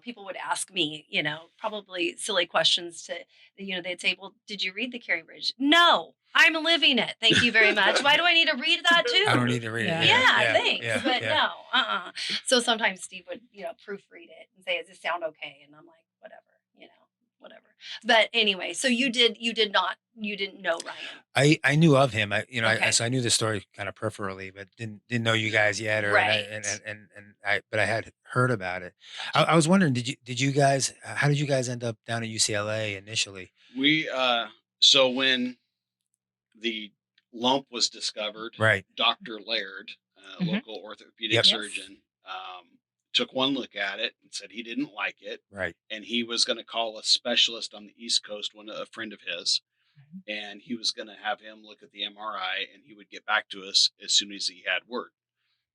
C: people would ask me, probably silly questions they'd say, well, did you read The Caring Bridge? No, I'm living it. Thank you very much. Why do I need to read that too?
D: I don't need to read it.
C: Yeah, thanks.
D: yeah,
C: but
D: yeah.
C: no. So sometimes Steve would, proofread it and say, does this sound okay? And I'm like, whatever. But anyway, so you didn't know Ryan.
D: I knew of him.
C: Okay.
D: So I knew the story kind of peripherally, but didn't know you guys yet, or
C: Right.
D: but I had heard about it. I was wondering, did you guys? How did you guys end up down at UCLA initially?
B: We so when the lump was discovered,
D: Right.
B: Dr. Laird, a
E: Mhm.
B: local orthopedic
D: Yep.
B: surgeon, took one look at it and said he didn't like it,
D: Right.
B: and he was going to call a specialist on the East Coast, a friend of his, and he was going to have him look at the MRI, and he would get back to us as soon as he had word.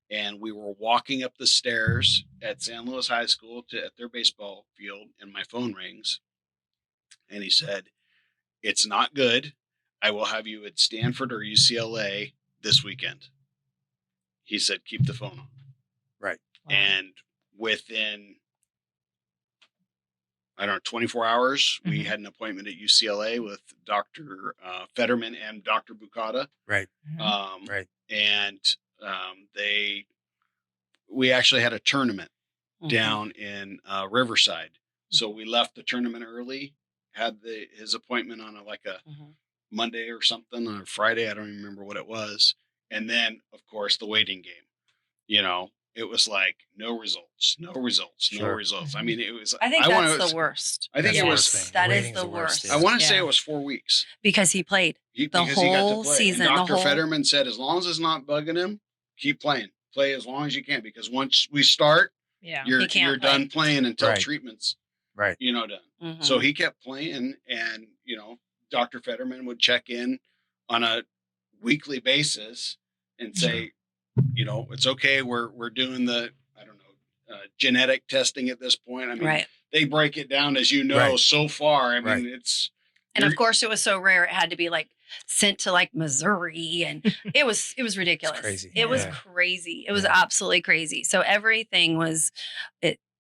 B: And we were walking up the stairs at San Luis High School at their baseball field, and my phone rings, and he said, "It's not good. I will have you at Stanford or UCLA this weekend." He said, "Keep the phone on."
D: Right.
E: Wow.
B: And within, I don't know, 24 hours, we had an appointment at UCLA with Dr. Fetterman and Dr. Bucata.
D: Right.
B: Right. And we actually had a tournament down in Riverside. So we left the tournament early, had his appointment on a Monday or something, or Friday. I don't even remember what it was. And then, of course, the waiting game. It was like no results.
D: Sure.
B: I mean, it was.
C: I think that's the worst.
B: I think
D: That's
B: it
D: the
B: was.
D: worst thing.
C: That is
D: Waiting's
C: the
D: worst,
C: worst.
D: yeah.
B: I want to say
C: Yeah.
B: it was 4 weeks.
C: Because he played.
B: Because
C: whole
B: he got to play.
C: season,
B: And
C: the
B: Dr.
C: whole-
B: Fetterman said, as long as it's not bugging him, keep playing. Play as long as you can, because once we start,
E: Yeah.
C: He
B: you're
C: can't play.
B: done playing until
D: Right.
B: treatment's
D: Right.
B: done.
C: Mhm.
B: So he kept playing, and Dr. Fetterman would check in on a weekly basis and say, it's okay. We're doing the genetic testing at this point. I mean,
C: Right.
B: they break it down, as
D: Right.
B: so far. I mean,
D: Right.
B: it's.
C: And of course, it was so rare; it had to be sent to Missouri, and it was ridiculous.
D: crazy.
C: It was
D: Yeah.
C: crazy. It was
D: Yeah.
C: absolutely crazy. So everything was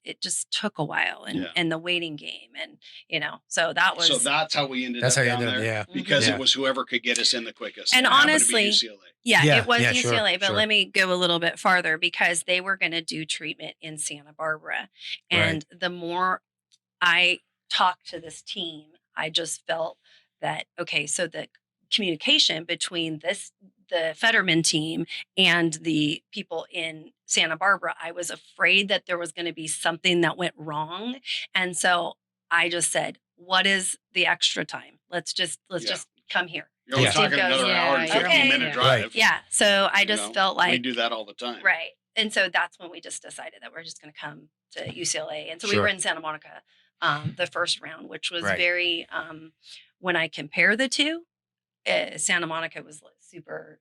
C: it just took a while, and the waiting game, and so that was.
B: So that's how we ended
D: That's
B: up
D: how you
B: down
D: ended up.
B: there.
D: Yeah.
B: Because
D: Yeah.
B: it was whoever could get us in the quickest.
C: And
B: It happened to be
C: honestly,
B: UCLA.
C: Yeah,
D: Yeah,
C: it was
D: yeah, sure,
C: UCLA, but
D: sure.
C: let me go a little bit farther, because they were going to do treatment in Santa Barbara. And the more I talked to this team, I just felt that, okay, so the communication between the Fetterman team and the people in Santa Barbara, I was afraid that there was going to be something that went wrong. And so I just said, what is the extra time? Let's just come here.
B: You're only
D: Yeah.
B: talking
C: Steve
B: another
C: goes,
B: hour and
E: yeah,
B: 15-minute
E: yeah.
B: drive.
D: Right.
C: Yeah. So I just felt
B: we
C: like,
B: do that all the time.
C: right. And so that's when we just decided that we're just going to come to UCLA. And so we
D: Sure.
C: were in Santa Monica the first round, which was
D: Right.
C: very, when I compare the two, Santa Monica was super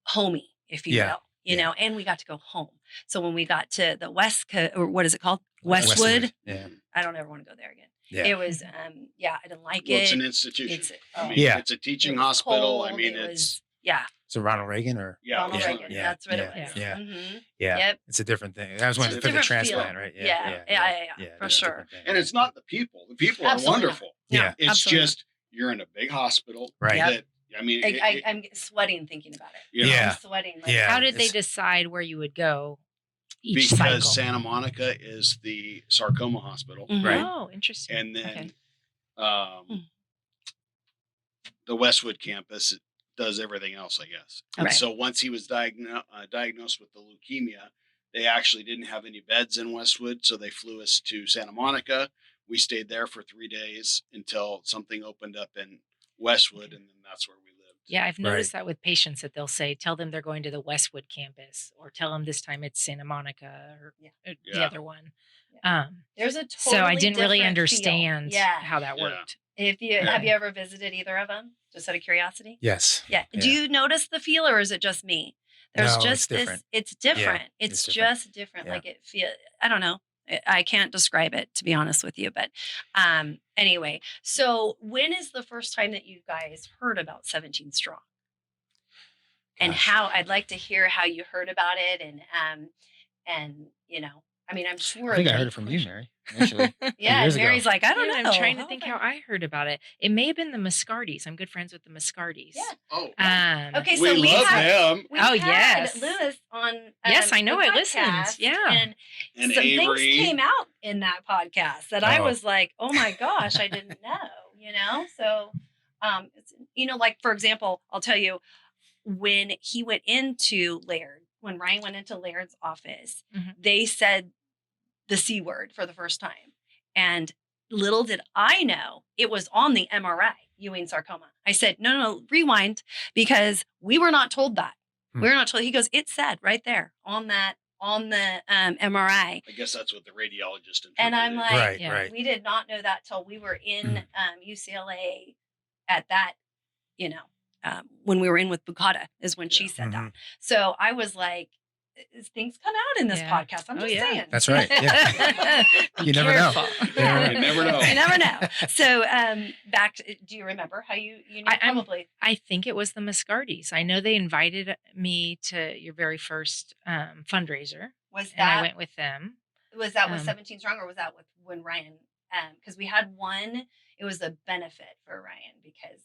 C: homey, if you
D: Yeah.
C: will,
D: Yeah.
C: and we got to go home. So when we got to the West Coast, or what is it called? Westwood.
D: Yeah.
C: I don't ever want to go there again.
D: Yeah.
C: It was, I didn't like
B: Well,
C: it.
B: it's an institution.
C: It's,
B: I mean,
D: Yeah.
B: it's a
C: it
B: teaching
C: was
B: hospital. I
C: cold,
B: mean,
C: it
B: it's
C: was, yeah.
D: So Ronald Reagan, or
C: Ronald
D: yeah,
C: Reagan.
D: yeah,
C: That's what
D: yeah,
C: it was.
D: yeah.
C: Mhm.
D: Yeah.
C: Yep.
D: It's a different thing. That was when
B: It's a
D: for the
C: different
D: transplant,
C: feel.
D: right?
C: Yeah, for
D: that's a
C: sure.
D: different thing.
B: and it's not the people. The people are
C: Absolutely not.
B: wonderful.
D: Yeah.
B: It's
C: absolutely.
B: just you're in a big hospital.
D: Right.
C: Yep.
B: That, I mean,
C: I'm sweating thinking about it.
D: Yeah.
C: I'm sweating.
D: Yeah.
E: How did they
D: it's-
E: decide where you would go each
B: because
E: cycle?
B: Santa Monica is the sarcoma hospital,
C: Mhm.
D: Right.
E: Oh, interesting.
B: and then
E: Okay.
B: the Westwood campus does everything else, I guess. And
C: Right.
B: so once he was diagnosed with the leukemia, they actually didn't have any beds in Westwood, so they flew us to Santa Monica. We stayed there for 3 days until something opened up in Westwood, and then that's where we lived.
E: Yeah, I've noticed that with patients that they'll say, tell them they're going to the Westwood campus, or tell them this time it's Santa Monica, or the
B: Yeah.
E: other one.
C: There's a
E: So I
C: totally
E: didn't really
C: different
E: understand
C: feel. Yeah.
E: how that
B: Yeah.
E: worked.
C: If you have you ever visited either of them? Just out of curiosity.
D: Yes.
C: Yeah.
D: Yeah.
C: Do you notice the feel, or is it just me? There's
D: No, it's
C: just this.
D: different.
C: It's different.
D: it's
C: It's
D: different.
C: just different.
D: Yeah.
C: Like it feel. I don't know. I can't describe it, to be honest with you. But anyway, so when is the first time that you guys heard about 17 Strong? And
D: Gosh.
C: how? I'd like to hear how you heard about it, and I mean, I'm sure.
D: I think I
C: the
D: heard it from you,
C: clinician-
D: Mary. Actually,
C: Yeah,
D: years ago.
C: Mary's like, I don't
E: Yeah,
C: know.
E: I'm trying to
C: How
E: think
C: about-
E: how I heard about it. It may have been the Muscardis. I'm good friends with the Muscardis.
C: Yeah.
B: Oh,
C: Okay,
B: we
C: so we
B: love
C: had
B: them.
C: we
E: Oh,
C: had
E: yes.
C: Lewis on.
E: Yes, I know.
C: the
E: I listened.
C: podcast,
E: Yeah.
C: and
B: And
C: some things
B: Avery.
C: came out in that podcast that I
D: Oh.
C: was like, oh my gosh, I didn't know. So, it's, like for example, I'll tell you when he went into Laird, when Ryan went into Laird's office,
E: Mhm.
C: they said the C word for the first time, and little did I know it was on the MRI, Ewing sarcoma. I said, no, rewind, because we were not told that.
D: Hmm.
C: We were not told. He goes, it said right there on the MRI.
B: I guess that's what the radiologist interpreted.
C: And I'm like,
D: Right,
E: Yeah.
D: right.
C: we did not know that till we were in UCLA at that, when we were in with Bukata is when she said that. So I was like, things come out in this
E: Yeah.
C: podcast. I'm
E: Oh,
C: just
E: yeah.
C: saying.
D: That's right. Yeah.
E: Be
D: You never know.
E: careful.
C: Yeah.
B: You never know.
C: You never know. So back to, do you remember how you knew
E: I'm-
C: probably?
E: I think it was the Muscardis. I know they invited me to your very first fundraiser,
C: Was
E: and I
C: that
E: went with them.
C: with 17 Strong, or was that with when Ryan? Because we had one. It was a benefit for Ryan because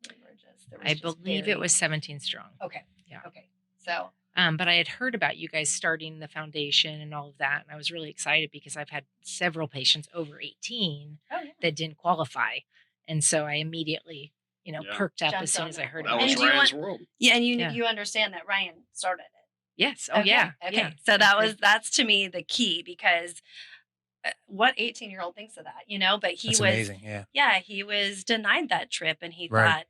C: we were there was
E: I
C: just
E: believe
C: very-
E: it was 17 Strong.
C: Okay.
E: Yeah.
C: Okay. So
E: But I had heard about you guys starting the foundation and all of that. And I was really excited because I've had several patients over 18 that didn't qualify. And so I immediately,
B: Yeah.
E: perked up
C: Jumped
E: as soon
C: on
E: as I
C: that
E: heard
C: one.
B: That
E: about
B: was
C: And
E: it.
C: do you
B: Ryan's world.
C: yeah, and
E: Yeah.
C: you understand that Ryan started it.
E: Yes. Oh,
C: Okay,
E: yeah.
C: Okay.
E: Yeah.
C: So
E: That's
C: that's to me the key, because what 18-year-old thinks of that, but he
D: That's
C: was,
D: amazing. Yeah.
C: yeah, he was denied that trip, and he
D: Right.
C: thought,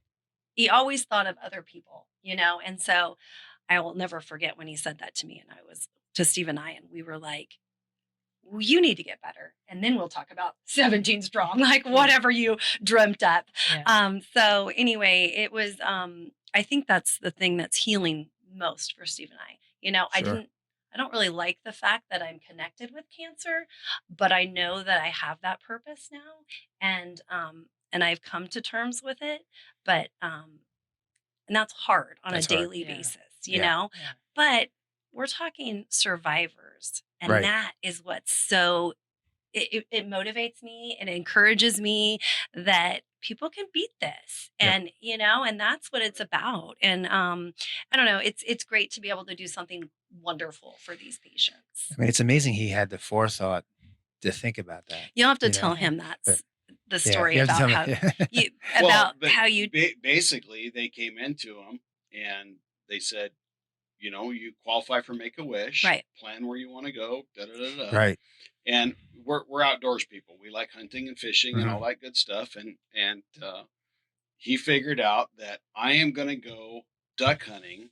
C: he always thought of other people, and so I will never forget when he said that to me, and I was to Steve and I, and we were like, well, you need to get better, and then we'll talk about 17 Strong, like whatever you dreamt up.
E: Yeah.
C: So anyway, it was, I think that's the thing that's healing most for Steve and I.
D: Sure.
C: I don't really like the fact that I'm connected with cancer, but I know that I have that purpose now, and I've come to terms with it. But and that's hard on
D: That's
C: a
D: hard.
C: daily
E: Yeah.
C: basis,
D: Yeah.
E: Yeah.
C: But we're talking survivors, and
D: Right.
C: that is what's so. It motivates me and encourages me that people can beat this,
D: Yeah.
C: and and that's what it's about. And I don't know, it's great to be able to do something wonderful for these patients.
D: I mean, it's amazing he had the forethought to think about that.
C: You'll have to
D: You know,
C: tell him that's
D: but-
C: the
D: Yeah,
C: story
D: you have to
C: about
D: tell me.
C: how you
B: Well,
C: about
B: but
C: how you
B: basically they came into him and they said, you qualify for Make-A-Wish,
C: Right.
B: plan where you want to go, da da da da.
D: Right.
B: And we're outdoors people. We like hunting and fishing and
D: Mhm.
B: all that good stuff. And he figured out that I am going to go duck hunting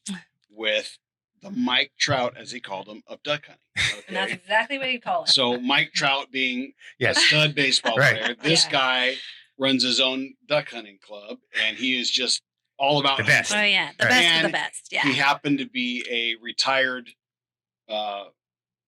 B: with the Mike Trout, as he called him, of duck hunting.
C: and that's
B: Okay.
C: exactly what you call it.
B: So Mike Trout being a
D: Yes.
B: stud baseball
D: Right.
B: player, this
C: Yeah.
B: guy runs his own duck hunting club, and he is just all about
D: The best.
C: Oh
B: hunting.
C: yeah, the
D: Right.
C: best of the
B: And
C: best. Yeah.
B: He happened to be a retired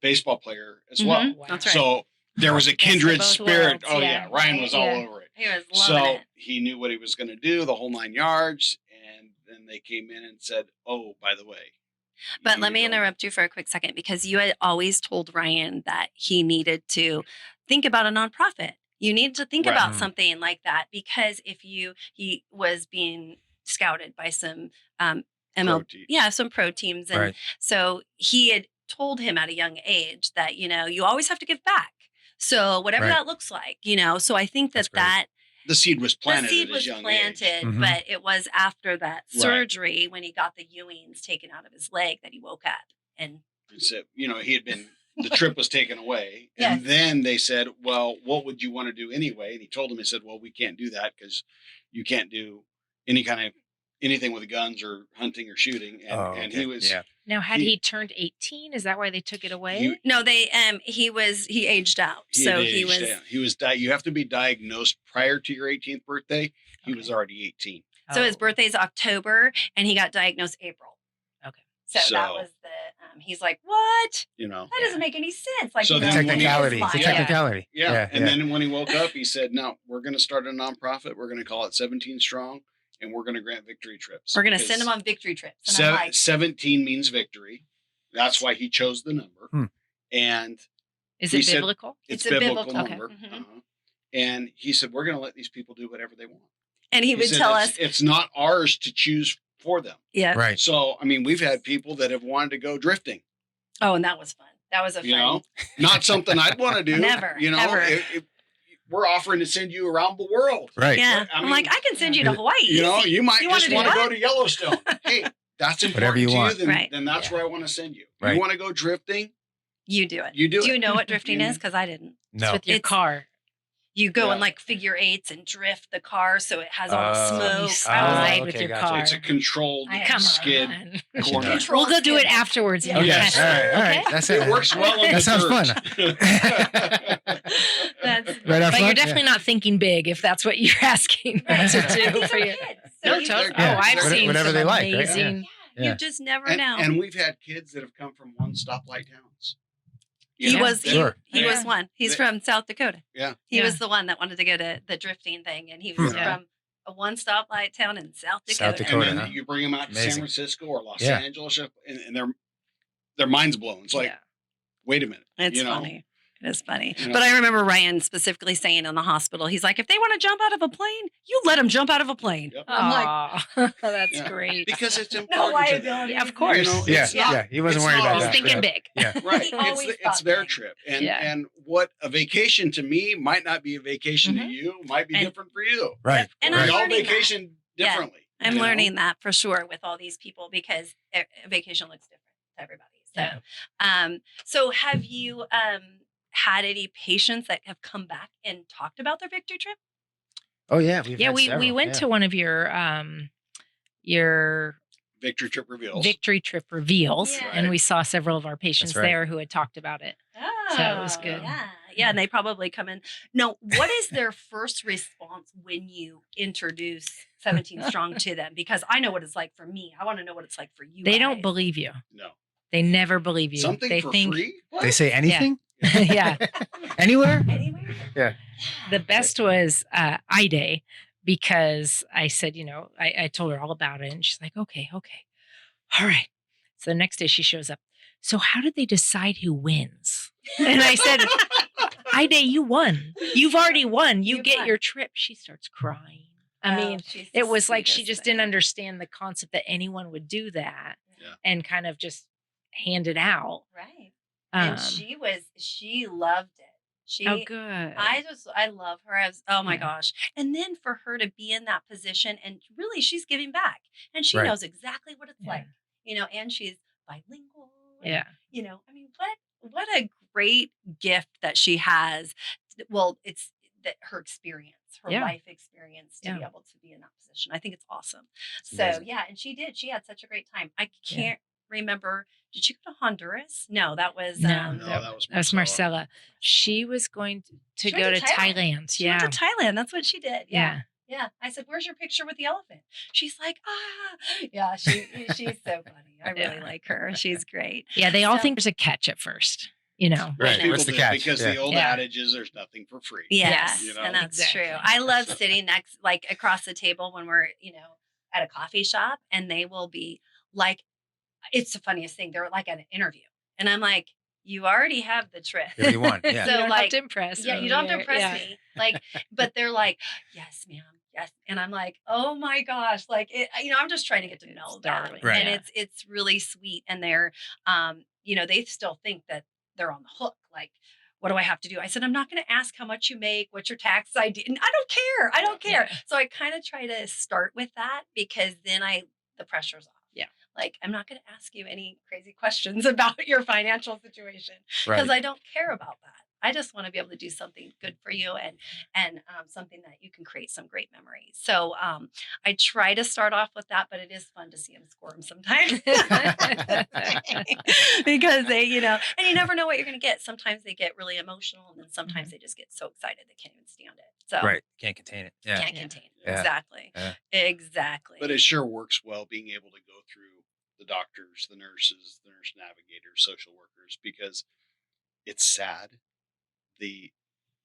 B: baseball player as
C: Mhm.
B: well.
E: Wow.
C: That's right.
B: So there was a
C: of
B: kindred
C: both
B: spirit.
C: worlds,
B: Oh
C: yeah.
B: yeah, Ryan was all
E: Yeah.
B: over it.
C: He was
B: So
C: loving it.
B: he knew what he was going to do, the whole 9 yards, and then they came in and said, "Oh, by the way." you
C: But
B: need
C: let
B: to
C: me
B: go."
C: interrupt you for a quick second, because you had always told Ryan that he needed to think about a nonprofit. You need to think
B: Right.
C: about
D: Mhm.
C: something like that, because if he was being scouted by some
B: Pro teams.
C: some pro teams, and
D: Right.
C: so he had told him at a young age that you always have to give back. So whatever
D: Right.
C: that looks like, so I think
D: That's
C: that
D: great.
B: The seed was planted
C: the seed
B: at
C: was
B: his young
C: planted,
B: age.
D: Mhm.
C: but it was after that
B: Right.
C: surgery when he got the Ewings taken out of his leg that he woke up. And
B: And so, he had been, the trip was taken away.
C: Yes.
B: And then they said, well, what would you want to do anyway? And he told them, he said, well, we can't do that because you can't do anything with guns or hunting or shooting. And,
D: Oh,
B: and
D: okay.
B: he was,
D: Yeah.
E: Now, had
B: He-
E: he turned 18? Is that why they took it away?
B: He-
C: no, he aged out. So
B: had
C: he
B: aged
C: was
B: down. You have to be diagnosed prior to your 18th birthday. He
E: Okay.
B: was already 18.
C: so his
E: Oh.
C: birthday's October and he got diagnosed April.
E: Okay.
C: So that
B: So-
C: was he's like, what?
B: You know,
C: That doesn't make any sense. Like
B: So
C: you
B: then
C: know,
B: when he-
D: Technicality.
C: his
D: It's a
C: life.
B: Yeah.
D: technicality.
B: yeah. And
D: yeah.
B: then when he woke up, he said, no, we're going to start a nonprofit. We're going to call it 17 Strong, and we're going to grant victory trips.
C: We're gonna
B: Because
C: send him on victory trips. And I'm like,
B: 17 means victory. That's why he chose the number.
D: Hmm.
B: And
E: Is
B: He
E: it
B: said-
E: biblical?
B: It's
C: It's a
B: biblical
C: biblical-
B: number.
C: okay. Mhm.
B: Uh-huh. And he said, we're going to let these people do whatever they want.
C: And he would
B: said
C: tell
B: it's,
C: us,
B: it's not ours to choose for them.
C: yeah.
D: Right.
B: So, I mean, we've had people that have wanted to go drifting,
C: Oh, and that was fun. That was a
B: you
C: fun.
B: know, not something I'd want to do.
C: Never,
B: You know,
C: ever.
B: if we're offering to send you around the world.
D: Right.
C: Yeah.
B: I
C: I'm
B: mean,
C: like, I can send you to Hawaii.
B: You know,
C: easy.
B: you might
C: You wanna
B: just
C: do
B: want to
C: what?
B: go to Yellowstone. Hey, that's important
D: Whatever you
B: to
D: want.
B: you,
C: Right.
B: then that's
E: Yeah.
B: where I want to send you.
D: Right.
B: You want to go drifting?
C: You do it.
B: You do
C: Do you
B: it.
C: know what drifting
B: You-
C: is? Because I didn't.
E: It's
D: No.
E: with your
C: It's-
E: car.
C: You go
B: Yeah.
C: in like figure eights and drift the car so it has all the
D: Oh.
C: smoke.
E: You
C: I was
E: slide
C: like,
E: with
D: okay,
E: your
D: gotcha.
E: car.
B: It's a controlled
C: I-
E: Come
B: skid
E: on.
B: corner.
C: Control
E: We'll go do it
C: skid.
E: afterwards.
C: Yeah.
E: and
D: Okay.
E: test
D: All
E: it,
D: right. All right.
E: okay?
D: That's
B: It works well on
D: That
B: the
D: sounds
B: dirt.
C: That's
D: Right off
E: But you're
D: front?
E: definitely not thinking big if that's what you're asking
C: Right.
E: to do
C: These
E: for
C: are
E: you.
C: kids.
E: No,
C: you
E: totally.
C: just-
D: Yeah.
E: Oh, I've
B: Whatever-
E: seen
D: whatever
E: some
D: they like, right?
E: amazing.
D: Yeah.
C: You just never
B: and,
C: know.
B: and we've had kids that have come from one stoplight towns. You
C: he
B: know,
C: was
B: that-
D: Sure.
C: he was
E: Yeah.
C: one. He's
B: They-
C: from South Dakota.
B: Yeah.
C: He
E: Yeah.
C: was the one that wanted to go to the drifting thing, and he was
E: Yeah.
C: from a one stoplight town in South Dakota.
D: South Dakota.
B: And then
D: huh?
B: you bring them out to San
D: Amazing.
B: Francisco or Los
D: Yeah.
B: Angeles, and their mind's blown. It's like,
E: Yeah.
B: wait a minute.
C: It's
B: you know?
C: funny. It is funny.
B: You know?
C: But I remember Ryan specifically saying in the hospital, he's like, if they want to jump out of a plane, you let them jump out of a plane.
B: Yep.
C: I'm like,
E: Aw, that's
B: Yeah.
E: great.
B: Because it's
C: no
B: important to them.
C: liability.
E: Yeah, of course.
B: You know,
D: Yeah.
B: it's
D: Yeah.
B: not-
D: He wasn't
B: it's
D: worried
B: not
D: about
E: He's
B: our
D: that.
E: thinking
D: Yeah.
E: big.
D: Yeah.
B: Right.
C: He always
B: It's
C: thought
B: their
C: big.
B: trip. And
E: Yeah.
B: and what a vacation to me might not be a vacation
C: Mhm.
B: to you, might be
C: And-
B: different for you.
D: Right.
C: And
B: We
C: I'm
B: all
C: learning that.
B: vacation
C: Yeah.
B: differently.
C: I'm
B: you know?
C: learning that for sure with all these people because a vacation looks different to everybody. So,
E: Yeah.
C: So have you had any patients that have come back and talked about their victory trip?
D: Oh yeah. We've
E: Yeah,
D: had
E: we
D: several.
E: went
D: Yeah.
E: to one of your
B: Victory Trip reveals.
E: victory trip reveals,
C: Yeah.
E: and we saw several of our patients
D: right.
E: there who had talked about it.
C: Oh,
E: So it was good.
C: Yeah. Yeah. And they probably come in. No, what is their first response when you introduce 17 Strong to them? Because I know what it's like for me. I want to know what it's like for you.
E: They don't
C: guys.
E: believe you.
B: No.
E: They never believe you.
B: Something
E: they
B: for
E: think
B: free?
D: They say anything?
E: yeah.
D: Anywhere?
C: Anywhere?
E: The best was I-Day because I said, I told her all about it and she's like, okay. All right. So the next day she shows up. So how did they decide who wins? And I said, I-Day, you won. You've already won. You
C: You
E: get
C: won.
E: your trip. She starts crying. I
C: Oh,
E: mean,
C: she's the
E: it was like she
C: sweetest
E: just
C: thing.
E: didn't understand the concept that anyone would do that
B: Yeah.
E: and kind of just hand it out.
C: Right. And
E: Um,
C: she loved it. She
E: oh, good.
C: I love her as oh my
E: Yeah.
C: gosh. And then for her to be in that position and really she's giving back and she
D: Right.
C: knows exactly what it's
E: Yeah.
C: like, and she's bilingual. and,
E: Yeah.
C: I mean, what a great gift that she has. Well, it's that her experience, her
E: Yeah.
C: life experience to be
E: Yeah.
C: able to be in that position. I think it's awesome.
D: It's
C: So
D: amazing.
C: yeah, and she did. She had such a great time. I
E: Yeah.
C: can't remember. Did she go to Honduras? No, that was
E: No.
B: No, that was
E: That's Marcella. She was going to
C: She
E: go
C: went
E: to
C: to Thailand.
E: Thailand.
C: She
E: Yeah.
C: went to Thailand. That's what she did.
E: Yeah.
C: Yeah. I said, "Where's your picture with the elephant?" She's like, "Ah." Yeah, she's so funny. I really
E: Yeah.
C: like her. She's great.
E: Yeah. They all
C: So-
E: think there's a catch at first,
D: Right.
B: People
D: What's the
B: did,
D: catch?
B: Because
D: Yeah.
B: the old
E: Yeah.
B: adage is there's nothing for free.
C: Yes,
B: You know?
C: and that's
E: Exactly.
C: true. I love sitting next, like across the table when we're, at a coffee shop, and they will be like, it's the funniest thing. They're like at an interview, and I'm like, you already have the trip.
D: You already won. Yeah.
C: So,
E: you don't
C: like,
E: have to impress.
C: Yeah,
E: me.
C: you don't have to impress
E: Yeah.
C: me. Like, but they're like, yes, ma'am, yes, and I'm like, oh my gosh, like, I'm just trying to get to
E: It's
C: know them,
E: darling.
D: Right.
C: and it's really sweet, and they're, they still think that they're on the hook, like. What do I have to do? I said, I'm not going to ask how much you make, what's your tax ID. And I don't care. I don't care.
E: Yeah.
C: So I kind of try to start with that because then the pressure's off.
E: Yeah.
C: Like, I'm not going to ask you any crazy questions about your financial situation because
D: Right.
C: I don't care about that. I just want to be able to do something good for you and something that you can create some great memories. So I try to start off with that, but it is fun to see them squirm sometimes because they, and you never know what you're going to get. Sometimes they get really emotional, and then sometimes they just get so excited they can't even stand it. So
D: Right. Can't contain it. Yeah.
C: can't
E: Yeah.
C: contain it.
D: Yeah.
C: Exactly.
D: Yeah.
C: Exactly.
B: But it sure works well being able to go through the doctors, the nurses, the nurse navigators, social workers, because it's sad the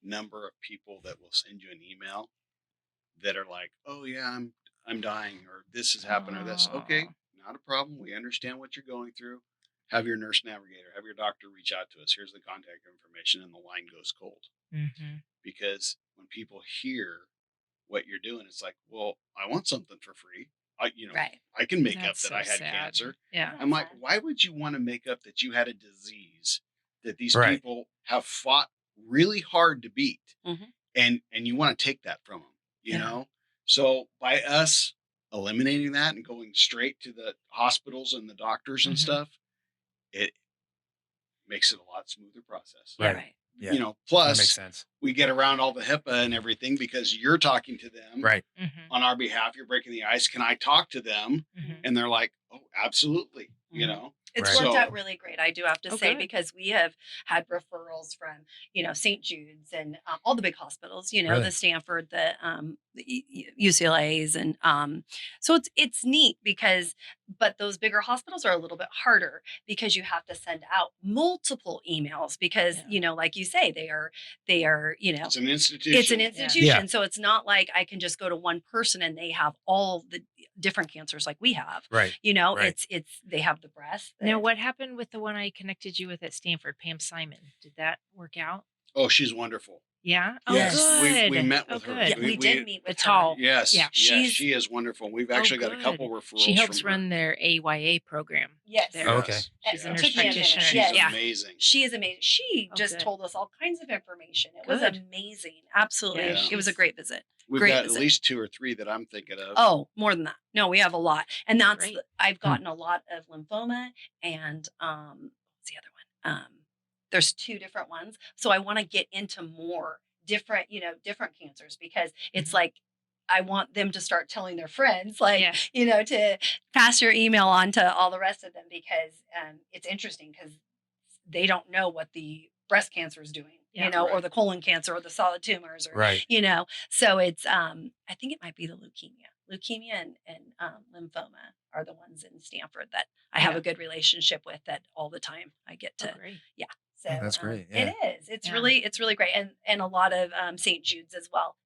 B: number of people that will send you an email that are like, "Oh yeah, I'm dying," or "This has happened," or "This." Okay, not a problem. We understand what you're going through. have your nurse navigator, have your doctor reach out to us. Here's the contact information, and the line goes cold. Because when people hear what you're doing, it's like, well, I want something for free.
C: Right.
B: I can make
E: That's
B: up that I
E: so
B: had
E: sad.
B: cancer.
E: Yeah.
B: I'm like, why would you want to make up that you had a disease that these
D: Right.
B: people have fought really hard to beat,
C: Mhm.
B: and you want to take that from them, you
E: Yeah.
B: know? So by us eliminating that and going straight to the hospitals and the doctors and
E: Mhm.
B: stuff, it makes it a lot smoother process.
E: Yeah.
C: Right.
D: Yeah.
B: You know,
D: That makes
B: plus
D: sense.
B: we get around all the HIPAA and everything because you're talking to them
D: Right.
B: on our behalf. You're breaking the ice. Can I talk to them? And they're like, oh, absolutely. You
C: Mhm.
B: know,
C: It's
D: Right.
C: worked
B: So-
C: out really great, I do have to
E: Oh,
C: say,
E: good.
C: because we have had referrals from, St. Jude's and all the big hospitals,
D: Really?
C: the Stanford, the UCLA's. And so it's neat but those bigger hospitals are a little bit harder because you have to send out multiple emails because, like you say, they are,
B: it's an institution.
C: it's an institution. So it's not like I can just go to one person and they have all the different cancers like we have.
D: Right. Right.
C: It's they have the breast.
E: Now, what happened with the one I connected you with at Stanford, Pam Simon? Did that work out?
B: Oh, she's wonderful.
E: Yeah. Oh,
B: Yes.
E: good.
B: We met
E: Oh,
B: with her.
E: good.
C: Yeah, we did meet with
E: The tall.
C: her.
B: Yes.
E: Yeah.
B: Yeah. She is wonderful. We've actually got a
E: good.
B: couple referrals.
E: She helps
B: from her.
E: run their AYA program.
C: Yes.
E: There.
D: Okay.
E: She's a
C: It
E: nurse
C: took me a minute.
E: practitioner.
B: She's
C: Yes.
B: amazing.
C: She is amazing. She
E: Oh,
C: just
E: good.
C: told us all kinds of information. It was
E: Good.
C: amazing. Absolutely.
B: Yeah.
C: It was a great visit.
B: We've
C: Great
B: got
C: visit.
B: at least 2 or 3 that I'm thinking of.
C: Oh, more than that. No, we have a lot. And that's
E: Great.
C: I've gotten a lot of lymphoma and what's the other one? There's 2 different ones. So I want to get into more different cancers because it's like I want them to start telling their friends, like,
E: Yeah.
C: to pass your email on to all the rest of them because it's interesting because they don't know what the breast cancer is doing,
E: Yeah.
C: or
B: Right.
C: the colon cancer or the solid tumors or,
D: Right.
C: so it's, I think it might be the leukemia and lymphoma are the ones in Stanford that I have
E: Yeah.
C: a good relationship with that all the time I get
E: Oh,
C: to,
E: great.
C: so
D: That's great. Yeah.
C: it is. It's
E: Yeah.
C: really great. And a lot of St. Jude's as well.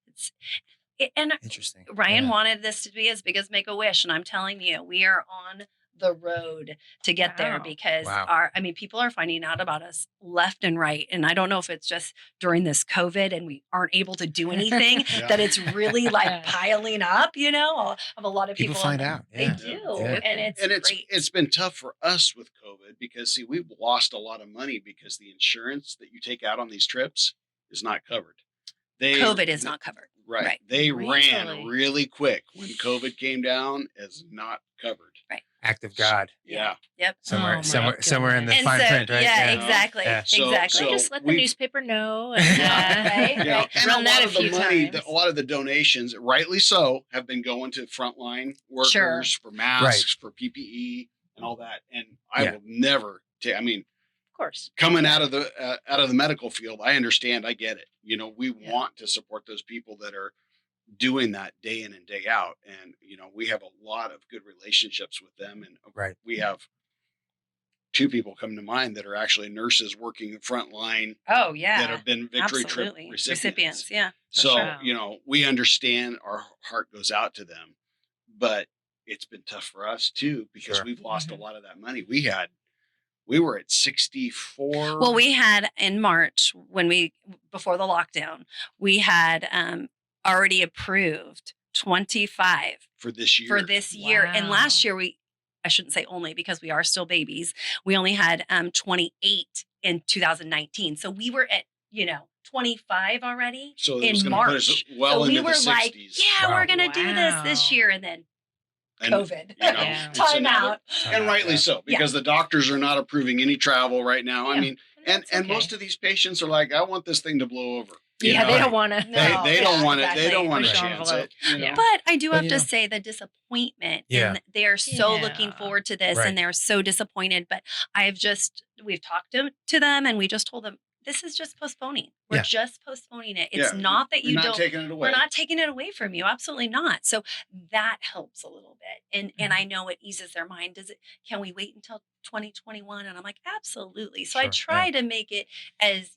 C: And
D: Interesting.
C: Ryan
D: Yeah.
C: wanted this to be as big as Make-A-Wish. And I'm telling you, we are on the road to get there
E: Wow.
C: because
D: Wow.
C: people are finding out about us left and right. And I don't know if it's just during this COVID and we aren't able to do anything
B: Yeah.
C: that it's really like piling up, of a lot of
D: People
C: people.
D: find out.
C: They
D: Yeah.
C: do.
D: Yeah.
C: And it's
B: And
C: great.
B: it's been tough for us with COVID because see, we've lost a lot of money because the insurance that you take out on these trips is not covered.
C: COVID is not covered.
B: Right.
C: Right.
B: They ran
E: Really?
B: really quick when COVID came down as not covered.
D: Act of God.
B: Yeah.
C: Yep.
D: Somewhere,
E: Oh, my
D: somewhere in the
C: And
D: fine
C: so,
D: print, right?
C: yeah,
B: Yeah.
C: exactly.
D: Yeah.
B: So-
C: Exactly.
B: so-
E: Just let the
B: we've-
E: newspaper know. And,
C: Right,
B: You know,
C: right.
B: and
E: Run
B: a
E: that
B: lot
E: a
B: of the
E: few
B: money,
E: times.
B: a lot of the donations, rightly so, have been going to frontline workers
C: Sure.
B: for masks, for PPE, and all that. And I
D: Yeah.
B: will never take. I mean,
C: Of course.
B: coming out of the medical field, I understand. I get it. We want to support those people that are doing that day in and day out, and we have a lot of good relationships with them, and
D: Right.
B: we have 2 people come to mind that are actually nurses working the front line
C: Oh yeah.
B: that have been Victory Trip
C: Absolutely.
B: recipients.
C: Yeah. for
B: So,
C: sure.
B: we understand, our heart goes out to them, but it's been tough for us too, because
D: Sure.
B: we've lost
E: Mhm.
B: a lot of that money. We were at 64.
C: Well, we had in March before the lockdown, we had already approved 25
B: for this year.
C: for this year. And last
E: Wow.
C: year I shouldn't say only because we are still babies. We only had 28 in 2019. So we were at, 25 already.
B: So it
C: in
B: was going to put us
C: March.
B: well
C: so
B: into
C: we
B: the
C: were
B: 60s.
C: like, yeah,
D: Wow.
C: we're going to do this
E: Wow.
C: year. And then
B: And,
C: COVID.
E: Yeah.
B: and so
C: Time
B: now
C: out.
B: and rightly so, because the doctors are not approving any travel right now. I
C: Yeah.
B: mean, and
E: that's okay.
B: most of these patients are like, I want this thing to blow over. you
E: Yeah,
B: know?
E: they don't want to.
C: No.
B: They don't
C: Yeah,
B: want it. They
C: exactly.
B: don't want to
E: Push
B: chance
E: envelope.
B: it. You know?
E: Yeah.
C: But I do
D: But,
C: have to say the disappointment.
D: Yeah.
C: And they're so looking
E: Yeah.
C: forward to this
D: Right.
C: and they're so disappointed. But we've talked to them and we just told them, this is just postponing. We're
D: Yeah.
C: just postponing it. It's
B: Yeah,
C: not that
B: We're
C: you
B: not
C: don't.
B: taking it away.
C: We're not taking it away from you. Absolutely not. So that helps a little bit. And I know it eases their mind. Can we wait until 2021? And I'm like, absolutely. So I
D: Sure,
C: try to make it as,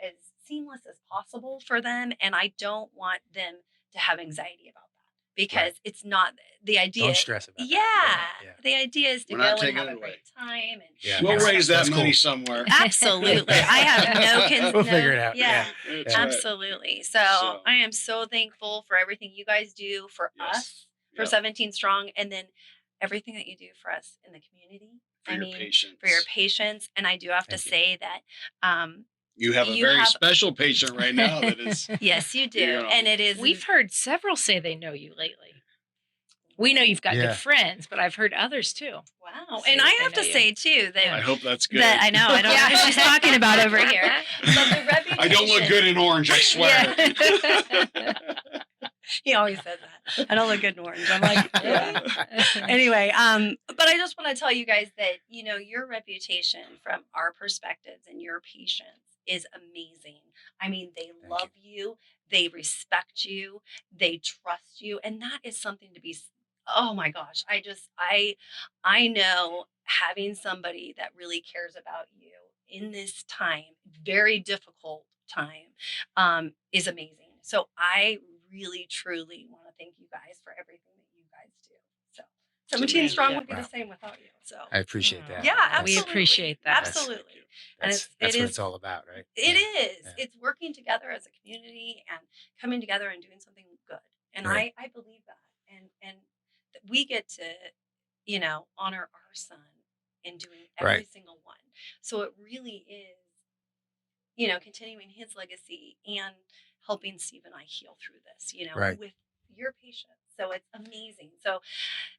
C: as seamless as possible for them. And I don't want them to have anxiety about that because it's not the idea.
D: Don't stress about
C: Yeah,
D: that.
C: the idea is to
B: We're
C: go
B: not
C: and
B: taking
C: have
B: it
C: a
B: away.
C: great time. And
D: Yeah.
B: We'll raise that
D: That's
B: money
D: cool.
B: somewhere.
C: absolutely, I have no concern.
D: We'll figure it out.
C: Yeah.
B: That's right.
C: Absolutely. So,
B: So-
C: I am so thankful for everything you guys do for
B: Yes.
C: us, for
B: Yep.
C: 17 Strong, and then everything that you do for us in the community.
B: For your patients.
C: For your patients. And I do have to
D: Thank you.
C: say that,
B: You have a
C: you
B: very
C: have-
B: special patient right now that is.
C: yes, you do.
B: You know.
C: And it is.
E: We've heard several say they know you lately. We know you've got
D: Yeah.
E: good friends, but I've heard others too.
C: Wow.
E: say
C: And
E: that
C: I
E: they
C: have to
E: know you.
C: say, too, that,
B: I hope that's good.
C: that I know. I don't know what she's talking about over here. But the reputation.
B: I don't look good in orange, I swear.
C: Yeah. He always says that. I don't look good in orange. I'm like, yeah. Anyway, but I just want to tell you guys that, you know, your reputation from our perspectives and your patients is amazing. I mean, they
D: Thank
C: love you, they respect you, they trust you, and that is something to be, oh my gosh, I know having somebody that really cares about you in this time, very difficult time, is amazing. So I really, truly want to thank you guys for everything that you guys do. So 17
B: amazing.
C: Strong
E: Yeah.
C: would be
D: Wow.
C: the same without you. So
D: I appreciate that.
C: yeah,
E: We
C: absolutely.
E: appreciate that.
C: Absolutely. And
D: That's
C: it
D: what
C: is-
D: it's all about, right?
C: It
D: Yeah.
C: is.
D: Yeah.
C: It's working together as a community and coming together and doing something good. And
D: Right.
C: I believe that. And that we get to, you know, honor our son in doing every
D: Right.
C: single one. So it really is, you know, continuing his legacy and helping Steve and I heal through this, you know,
D: Right.
C: with your patients. So it's amazing. So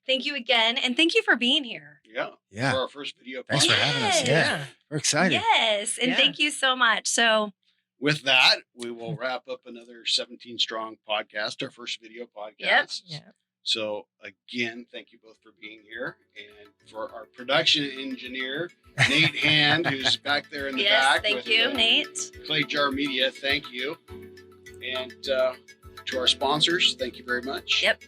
C: thank you again. And thank you for being here.
B: Yeah.
D: Yeah.
B: For our first video.
D: Thanks for
B: podcast.
D: having us.
C: Yes.
D: Yeah. We're excited.
C: Yes. And
E: Yeah.
C: thank you so much. So
B: With that, we will wrap up another 17 Strong podcast, our first video podcast.
C: Yep.
E: Yeah.
B: So again, thank you both for being here. And for our production engineer, Nate Hand, who's back there in the
C: yes,
B: back.
C: thank
B: with,
C: you, Nate.
B: Clay Jar Media, thank you. And to our sponsors, thank you very much.
C: Yep.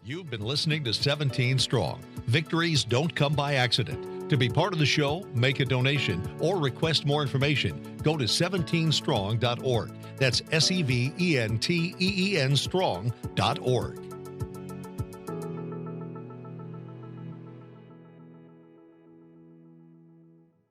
A: You've been listening to 17 Strong. Victories don't come by accident. To be part of the show, make a donation, or request more information, go to 17strong.org. That's SEVENTEEN strong.org.